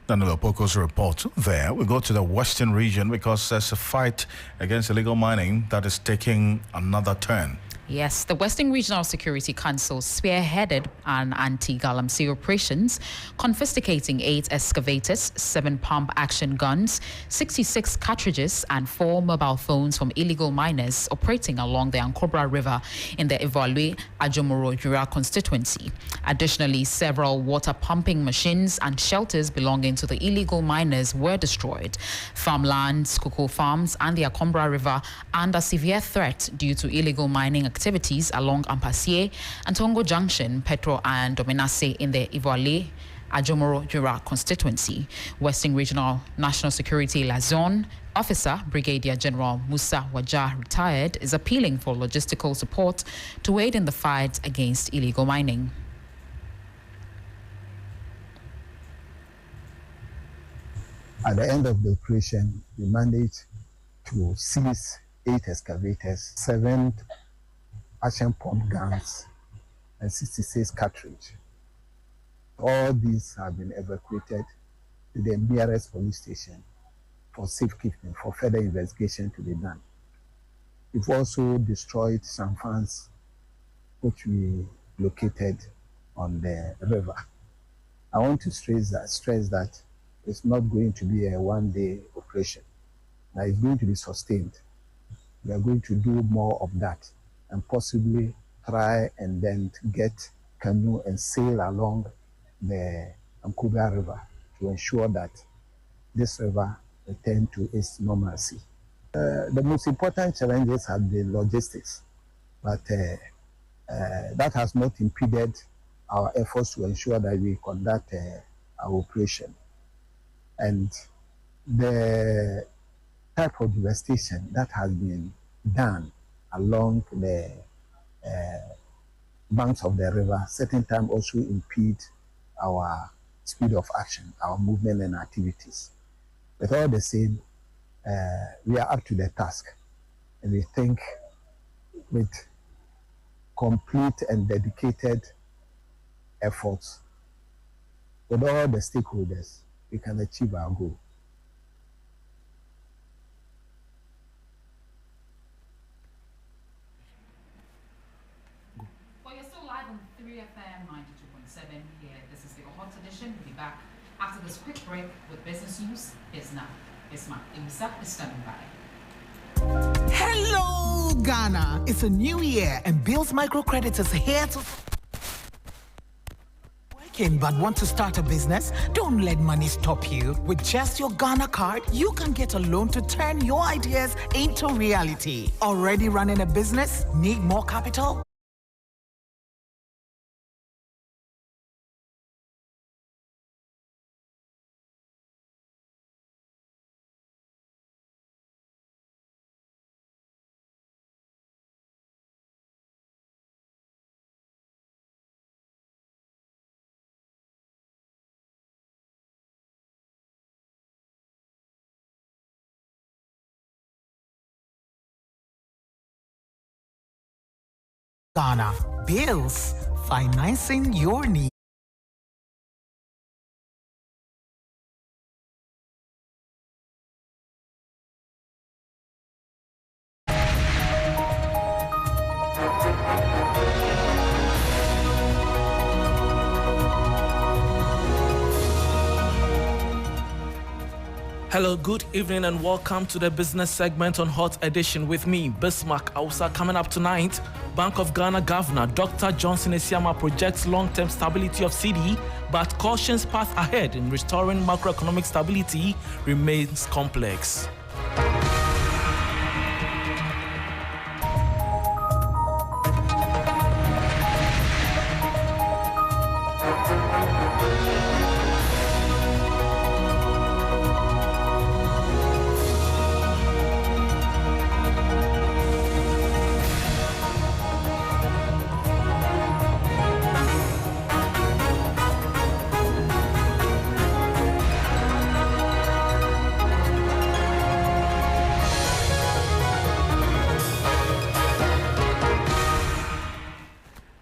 Daniel Opoko's report there. We go to the Western region because there's a fight against illegal mining that is taking another turn. Yes, the Western Regional Security Council spearheaded an anti-galamsey operations, confiscating 8 excavators, 7 pump-action guns, 66 cartridges, and 4 mobile phones from illegal miners operating along the Ankobra River in the Evalué Ajomoro Jura constituency. Additionally, several water pumping machines and shelters belonging to the illegal miners were destroyed. Farmlands, cocoa farms, and the Ankobra River are under severe threat due to illegal mining activities along Ampasie, Antongo Junction, Petro, and Dominase in the Ivoale Ajomoro Jura constituency. Western Regional National Security Liaison Officer Brigadier General Musa Wajah, retired, is appealing for logistical support to aid in the fight against illegal mining. At the end of the operation, we managed to seize 8 excavators, 7 action pump guns, and 66 cartridges. All these have been evacuated to the nearest police station for safekeeping, for further investigation to be done. We've also destroyed some funds which we located on the river. I want to stress that it's not going to be a one-day operation. That it's going to be sustained. We are going to do more of that and possibly try and then get canoe and sail along the Ankobra River to ensure that this river return to its normalcy. The most important challenges have been logistics, but that has not impeded our efforts to ensure that we conduct our operation. And the type of devastation that has been done along the banks of the river certain time also impede our speed of action, our movement and activities. But all the same, we are up to the task, and we think with complete and dedicated efforts with all the stakeholders, we can achieve our goal. Well, you're still live on 3FM 92.7 here. This is the Hot Edition. We'll be back after this quick break with business news. Isma Imsa is standing by. Hello, Ghana. It's a new year and Bill's Microcredit is here to... Working but want to start a business? Don't let money stop you. With just your Ghana card, you can get a loan to turn your ideas into reality. Already running a business? Need more capital? Ghana. Bills. Financing your needs. Hello, good evening and welcome to the business segment on Hot Edition with me, Bismarck Ausa. Coming up tonight, Bank of Ghana Governor Dr. Johnson Esiama projects long-term stability of cedi, but cautions path ahead in restoring macroeconomic stability remains complex.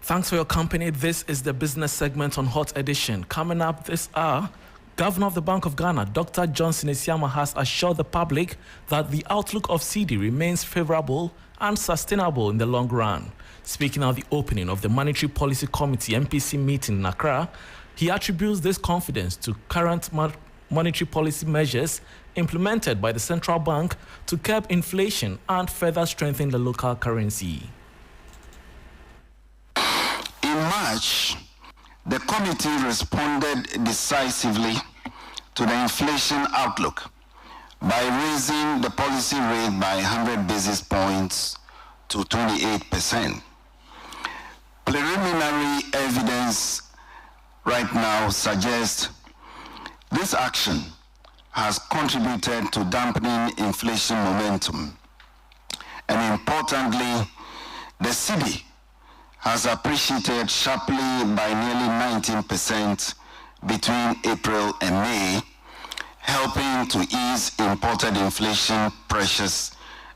Thanks for your company. This is the business segment on Hot Edition. Coming up this hour, Governor of the Bank of Ghana, Dr. Johnson Esiama, has assured the public that the outlook of cedi remains favorable and sustainable in the long run. Speaking at the opening of the Monetary Policy Committee MPC meeting in Accra, he attributes this confidence to current monetary policy measures implemented by the central bank to curb inflation and further strengthen the local currency. In March, the committee responded decisively to the inflation outlook by raising the policy rate by 100 basis points to 28%. Preliminary evidence right now suggests this action has contributed to dampening inflation momentum. And importantly, the cedi has appreciated sharply by nearly 19% between April and May, helping to ease imported inflation pressures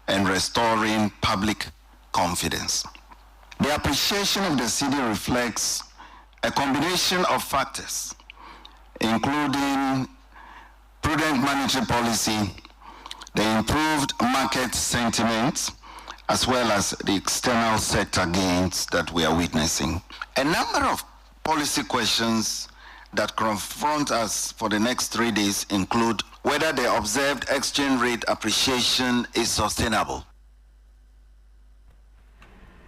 and restoring public confidence. The appreciation of the cedi reflects a combination of factors, including prudent monetary policy, the improved market sentiment, as well as the external sector gains that we are witnessing. A number of policy questions that confront us for the next 3 days include whether the observed exchange rate appreciation is sustainable.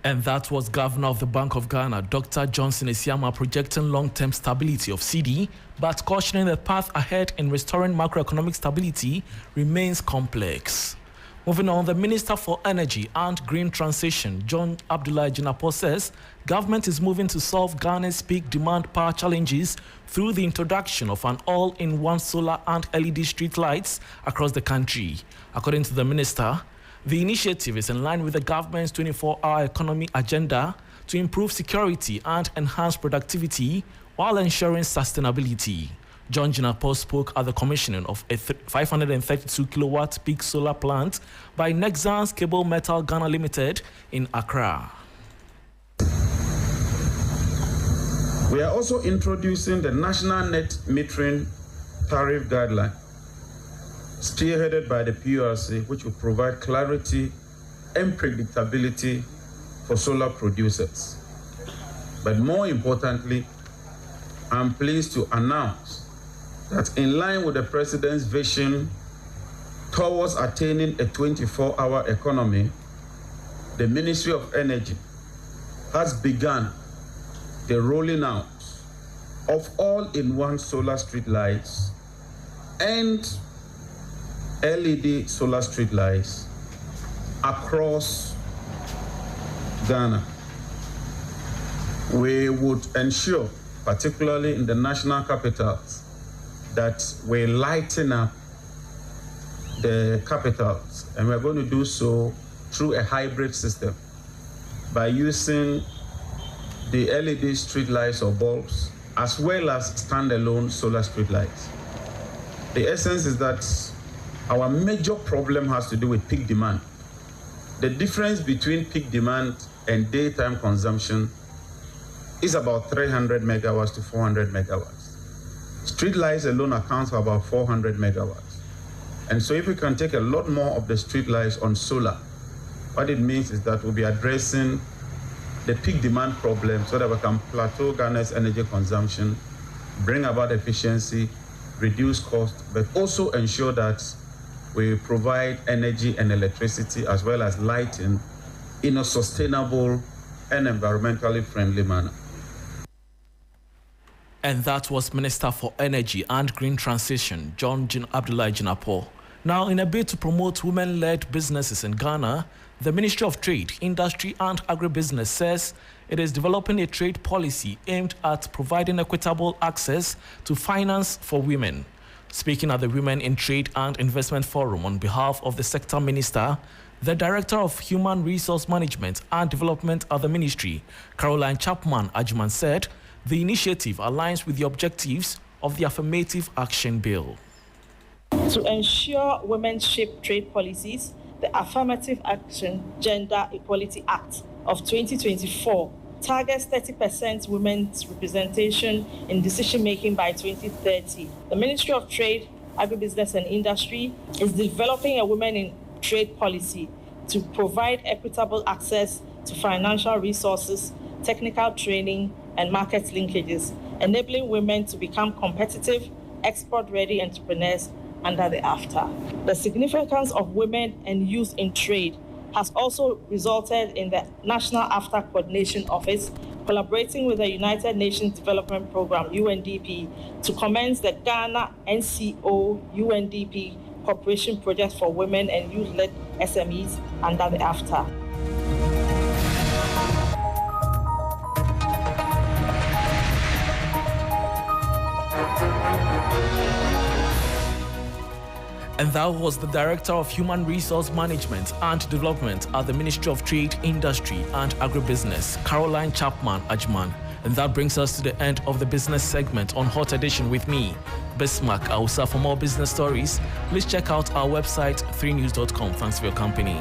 And that was Governor of the Bank of Ghana, Dr. Johnson Esiama, projecting long-term stability of cedi, but cautioning the path ahead in restoring macroeconomic stability remains complex. Moving on, the Minister for Energy and Green Transition, John Abdullah Jinapor, says government is moving to solve Ghana's peak demand power challenges through the introduction of an all-in-one solar and LED street lights across the country. According to the minister, the initiative is in line with the government's 24-hour economy agenda to improve security and enhance productivity while ensuring sustainability. John Jinapor spoke at the commissioning of a 532 kilowatt peak solar plant by Nexans Cable Metal Ghana Limited in Accra. We are also introducing the National Net Metering Tariff Guideline, spearheaded by the PRC, which will provide clarity and predictability for solar producers. But more importantly, I'm pleased to announce that in line with the President's vision towards attaining a 24-hour economy, the Ministry of Energy has begun the rolling out of all-in-one solar street lights and LED solar street lights across Ghana. We would ensure, particularly in the national capitals, that we lighten up the capitals, and we're going to do so through a hybrid system by using the LED street lights or bulbs as well as standalone solar street lights. The essence is that our major problem has to do with peak demand. The difference between peak demand and daytime consumption is about 300 megawatts to 400 megawatts. Street lights alone account for about 400 megawatts. And so if we can take a lot more of the street lights on solar, what it means is that we'll be addressing the peak demand problem so that we can plateau Ghana's energy consumption, bring about efficiency, reduce cost, but also ensure that we provide energy and electricity as well as lighting in a sustainable and environmentally friendly manner. And that was Minister for Energy and Green Transition, John Abdullah Jinapor. Now, in a bid to promote women-led businesses in Ghana, the Ministry of Trade, Industry and Agribusiness says it is developing a trade policy aimed at providing equitable access to finance for women. Speaking at the Women in Trade and Investment Forum on behalf of the sector minister, the Director of Human Resource Management and Development at the Ministry, Caroline Chapman Ajman, said the initiative aligns with the objectives of the Affirmative Action Bill. To ensure women shape trade policies, the Affirmative Action Gender Equality Act of 2024 targets 30% women's representation in decision-making by 2030. The Ministry of Trade, Agribusiness and Industry is developing a women in trade policy to provide equitable access to financial resources, technical training, and market linkages, enabling women to become competitive, export-ready entrepreneurs under the AFTA. The significance of women and youth in trade has also resulted in the National AFTA Coordination Office collaborating with the United Nations Development Programme, UNDP, to commence the Ghana NCO UNDP Cooperation Project for Women and Youth-led SMEs under the AFTA. And that was the Director of Human Resource Management and Development at the Ministry of Trade, Industry and Agribusiness, Caroline Chapman Ajman. And that brings us to the end of the business segment on Hot Edition with me, Bismarck Ausa. For more business stories, please check out our website, 3news.com. Thanks for your company.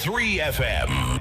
Three FM.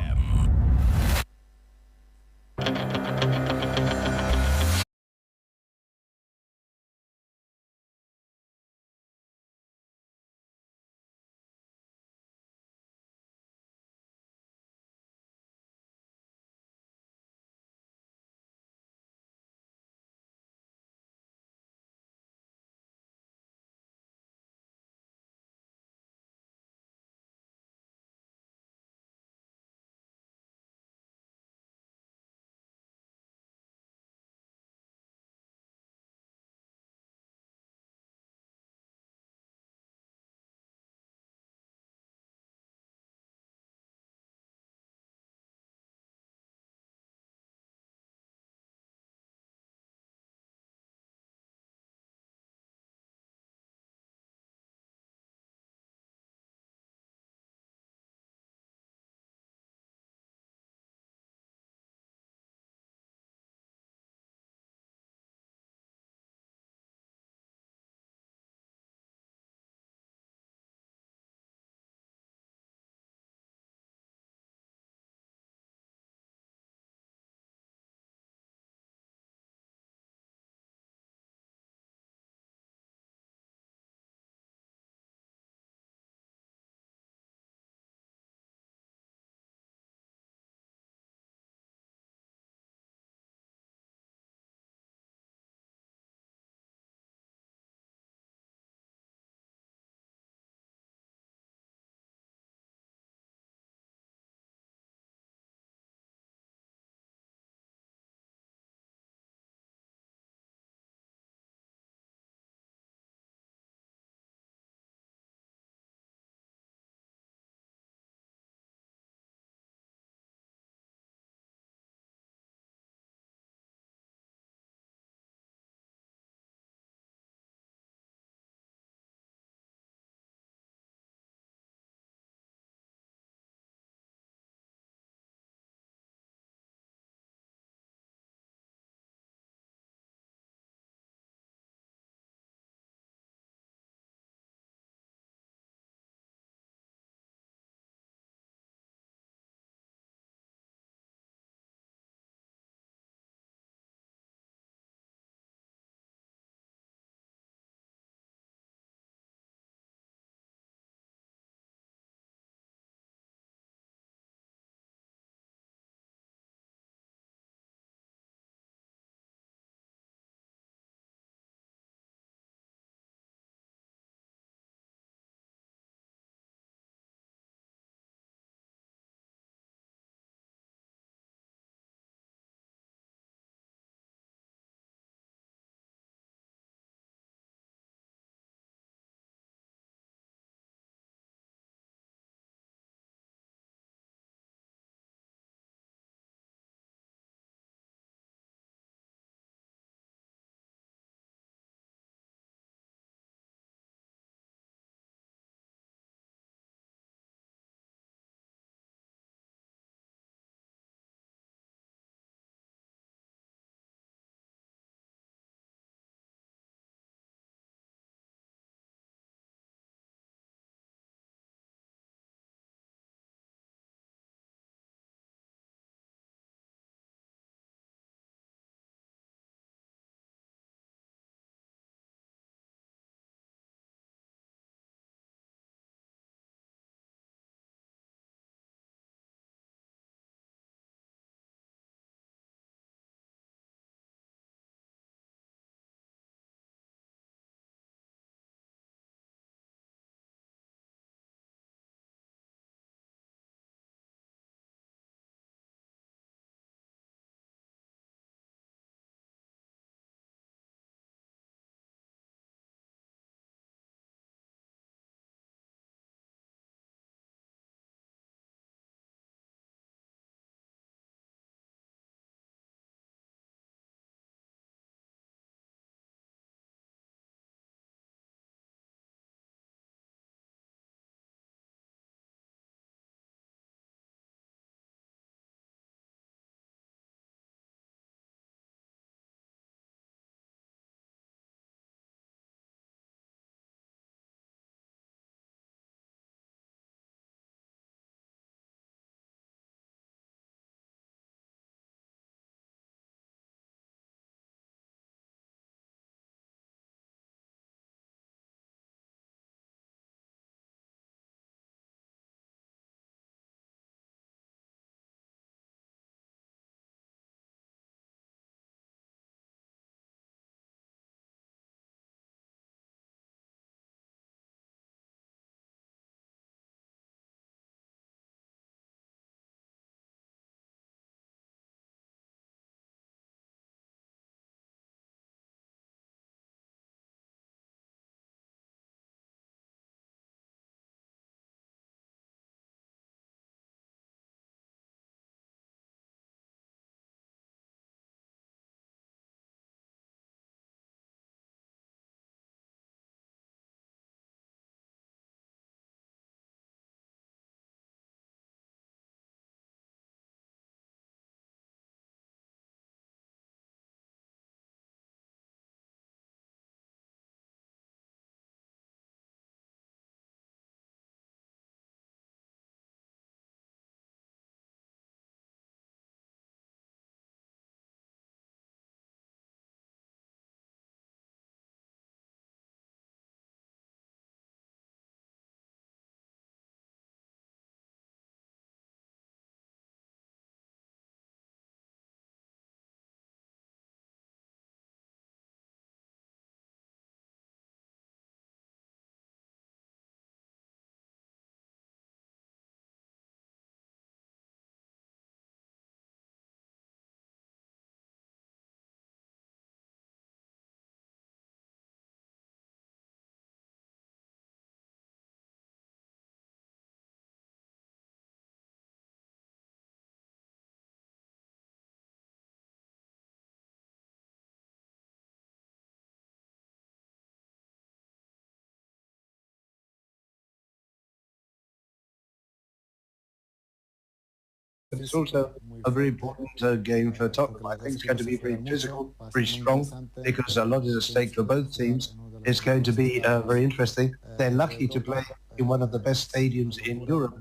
but it's also a very important game for Tottenham. I think it's going to be very physical, very strong, because a lot is at stake for both teams. It's going to be very interesting. They're lucky to play in one of the best stadiums in Europe.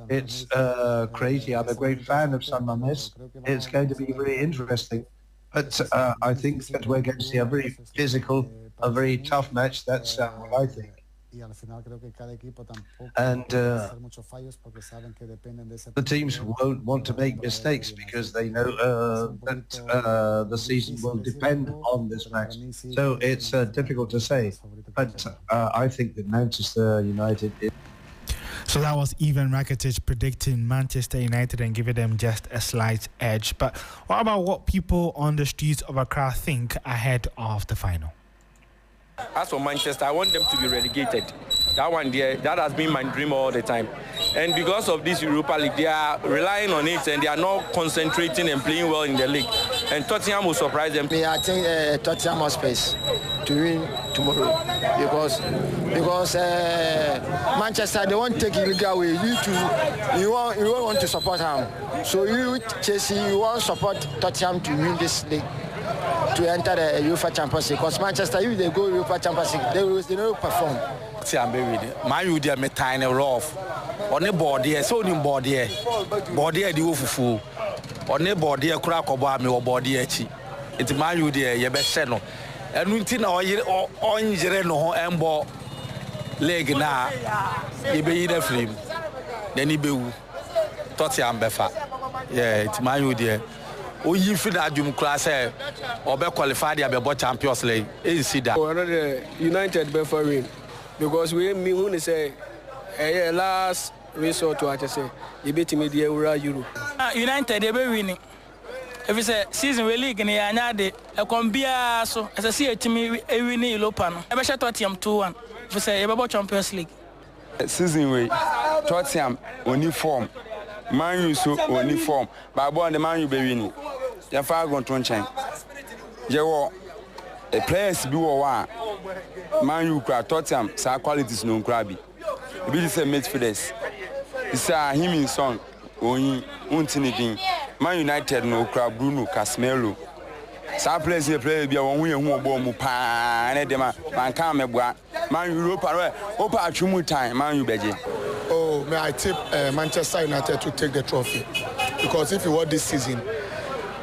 It's crazy. I'm a great fan of San Mamés. It's going to be very interesting. But I think that we're going to see a very physical, a very tough match. That's what I think. And the teams won't want to make mistakes because they know that the season will depend on this match. So it's difficult to say. But I think that Manchester United... So that was Ivan Rakitic predicting Manchester United and giving them just a slight edge. But what about what people on the streets of Accra think ahead of the final? As for Manchester, I want them to be relegated. That one there, that has been my dream all the time. And because of this Europa League, they are relying on it and they are not concentrating and playing well in the league. And Tottenham will surprise them. I think Tottenham has space to win tomorrow because Manchester, they won't take illegal away. You won't want to support them. So you, Chelsea, you want to support Tottenham to win this league, to enter the UEFA Champions League. Because Manchester, if they go UEFA Champions League, they will perform. I'm very Man U, they are tiny rough. On the board here, so on board here, the fufu. On the board here, crack about me or body here. It's Man U, there, you best send. And we think on no embo leg na, you be in the film. Then you be Tottenham befa. Yeah, it's Man U there. Oh, you feel that you class or be qualified to be Champions League. You see that? United befa win because we who say last resort to actually say you beat me the Euro. United they be winning. If it's a season we league in Yanyade, a combia so as I see a team winning Europa. I bet Tottenham 2-1. If it's a about Champions League. Season we Tottenham only form. Man U so only form. But boy the Man U be winning. You far gone to change. You a players be one. Man U Tottenham sa qualities no crabby. Be the same midfielders. It's a him in song. Only untinidin. Man United no crab Bruno Casemiro. Some players here play be one who ball mu pa and them man can me boa. Man Europa opa chumu time Man U beje. Oh, may I tip Manchester United to take the trophy because if you watch this season,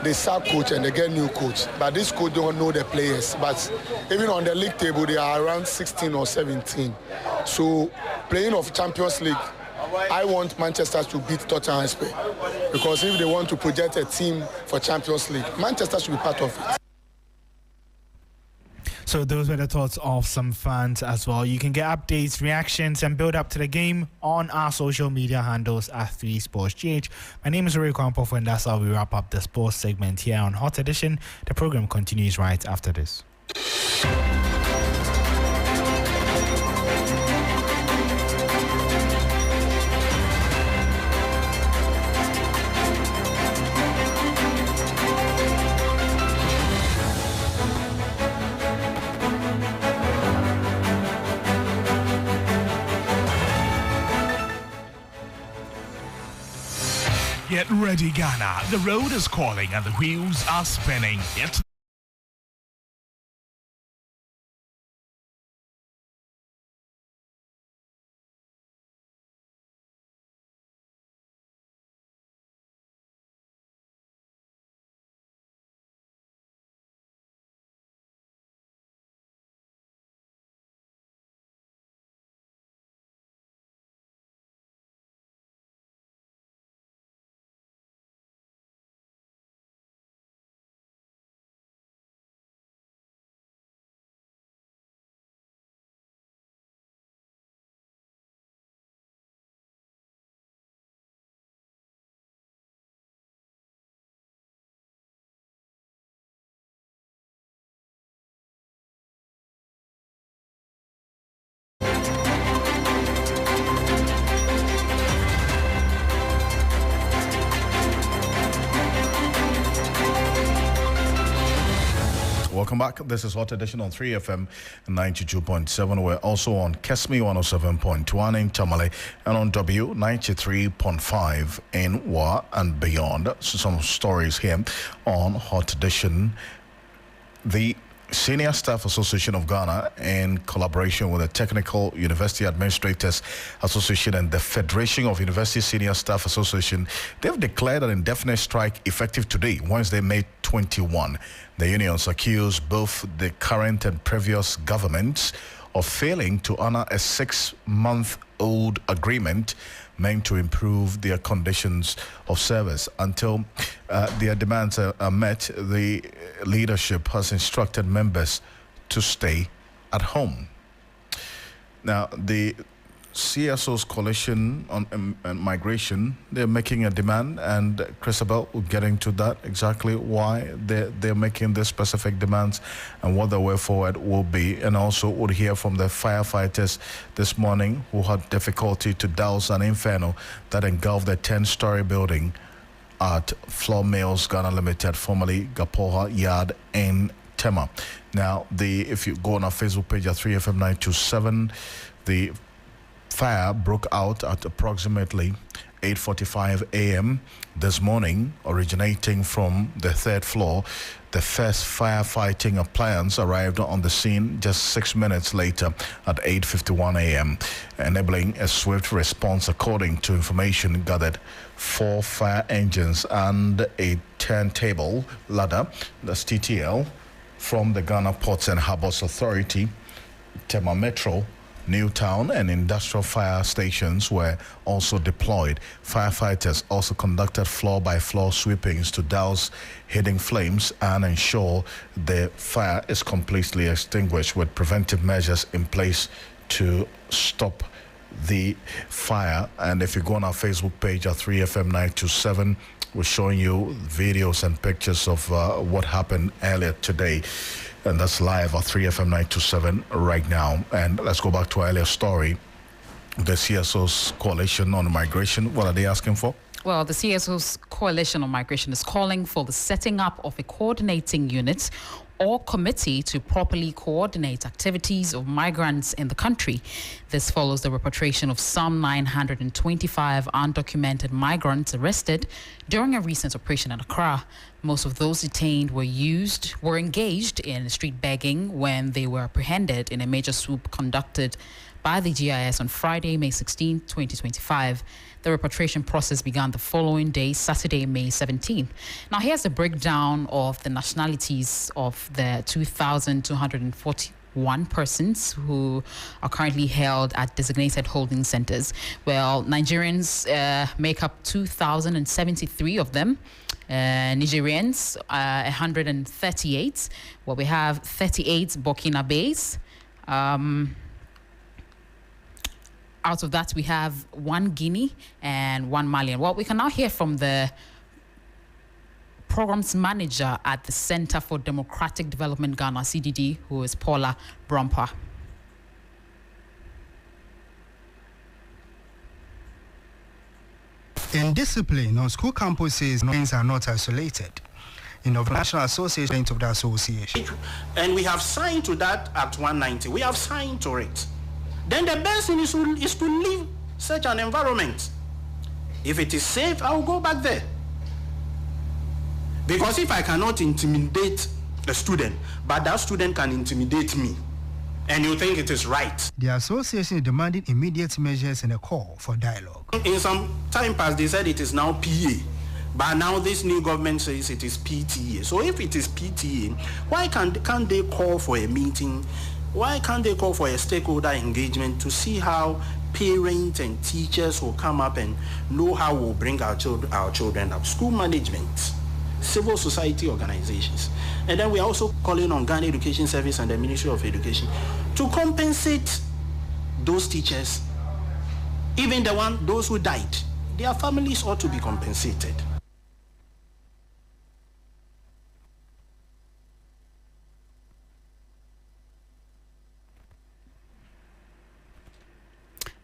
they sack coach and they get new coach, but this coach don't know the players. But even on the league table, they are around 16 or 17. So playing of Champions League, I want Manchester to beat Tottenham Hotspur because if they want to project a team for Champions League, Manchester should be part of it. So those were the thoughts of some fans as well. You can get updates, reactions, and build up to the game on our social media handles at 3SportsGH. My name is Ray Kwampof, and that's how we wrap up the sports segment here on Hot Edition. The program continues right after this. Get ready, Ghana. The road is calling and the wheels are spinning. It's Welcome back. This is Hot Edition on 3FM 92.7. We're also on Kesmi 107.1 in Tamale and on W 93.5 in Wa and beyond. So some stories here on Hot Edition. The Senior Staff Association of Ghana, in collaboration with the Technical University Administrators Association and the Federation of University Senior Staff Association, they've declared an indefinite strike effective today, Wednesday, May 21. The unions accuse both the current and previous governments of failing to honor a 6-month-old agreement meant to improve their conditions of service. Until their demands are met, the leadership has instructed members to stay at home. Now, the CSO's coalition on migration, they're making a demand, and Chrisabel will get into that, exactly why they're making the specific demands and what the way forward will be. And also we'll hear from the firefighters this morning who had difficulty to douse an inferno that engulfed a 10-story building at Floor Mills Ghana Limited, formerly Gapoha Yard in Tema. Now, if you go on our Facebook page at 3FM927, the fire broke out at approximately 8:45 a.m. this morning, originating from the 3rd floor. The first firefighting appliance arrived on the scene just 6 minutes later at 8:51 a.m., enabling a swift response. According to information gathered, 4 fire engines and a turntable ladder, that's TTL, from the Ghana Ports and Harbours Authority, Tema Metro, Newtown and industrial fire stations were also deployed. Firefighters also conducted floor-by-floor sweepings to douse hidden flames and ensure the fire is completely extinguished, with preventive measures in place to stop the fire. And if you go on our Facebook page at 3FM927, we're showing you videos and pictures of what happened earlier today. And that's live at 3FM927 right now. And let's go back to our earlier story. The CSO's coalition on migration, what are they asking for? Well, the CSO's coalition on migration is calling for the setting up of a coordinating unit or committee to properly coordinate activities of migrants in the country. This follows the repatriation of some 925 undocumented migrants arrested during a recent operation in Accra. Most of those detained were engaged in street begging when they were apprehended in a major swoop conducted by the GIS on Friday, May 16, 2025. The repatriation process began the following day, Saturday, May 17. Now, here's a breakdown of the nationalities of the 2,241 persons who are currently held at designated holding centers. Well, Nigerians make up 2,073 of them. Nigerians, 138. Well, we have 38 Burkinabes. Out of that, we have 1 Guinea and 1 Malian. Well, we can now hear from the programs manager at the Center for Democratic Development Ghana, CDD, who is Paula Brompa. In discipline on school campuses, things are not isolated. In the National Association of the Association. And we have signed to that Act 190. We have signed to it. Then the best thing is to leave such an environment. If it is safe, I will go back there. Because if I cannot intimidate a student, but that student can intimidate me, and you think it is right. The association is demanding immediate measures and a call for dialogue. In some time past, they said it is now PA. But now this new government says it is PTA. So if it is PTA, why can't they call for a meeting? Why can't they call for a stakeholder engagement to see how parents and teachers will come up and know how we'll bring our children up? School management, civil society organizations. And then we're also calling on Ghana Education Service and the Ministry of Education to compensate those teachers, even those who died. Their families ought to be compensated.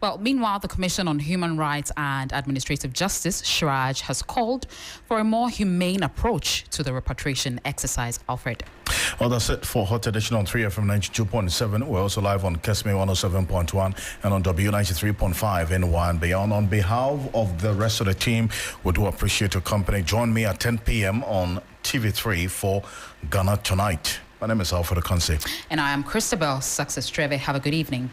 Well, meanwhile, the Commission on Human Rights and Administrative Justice, SHRAJ, has called for a more humane approach to the repatriation exercise. Alfred. Well, that's it for Hot Edition on 3FM 92.7. We're also live on Kesme 107.1 and on W93.5 in and beyond. On behalf of the rest of the team, we do appreciate your company. Join me at 10 p.m. on TV3 for Ghana Tonight. My name is Alfred Ocansey. And I am Christabel Success Treve. Have a good evening.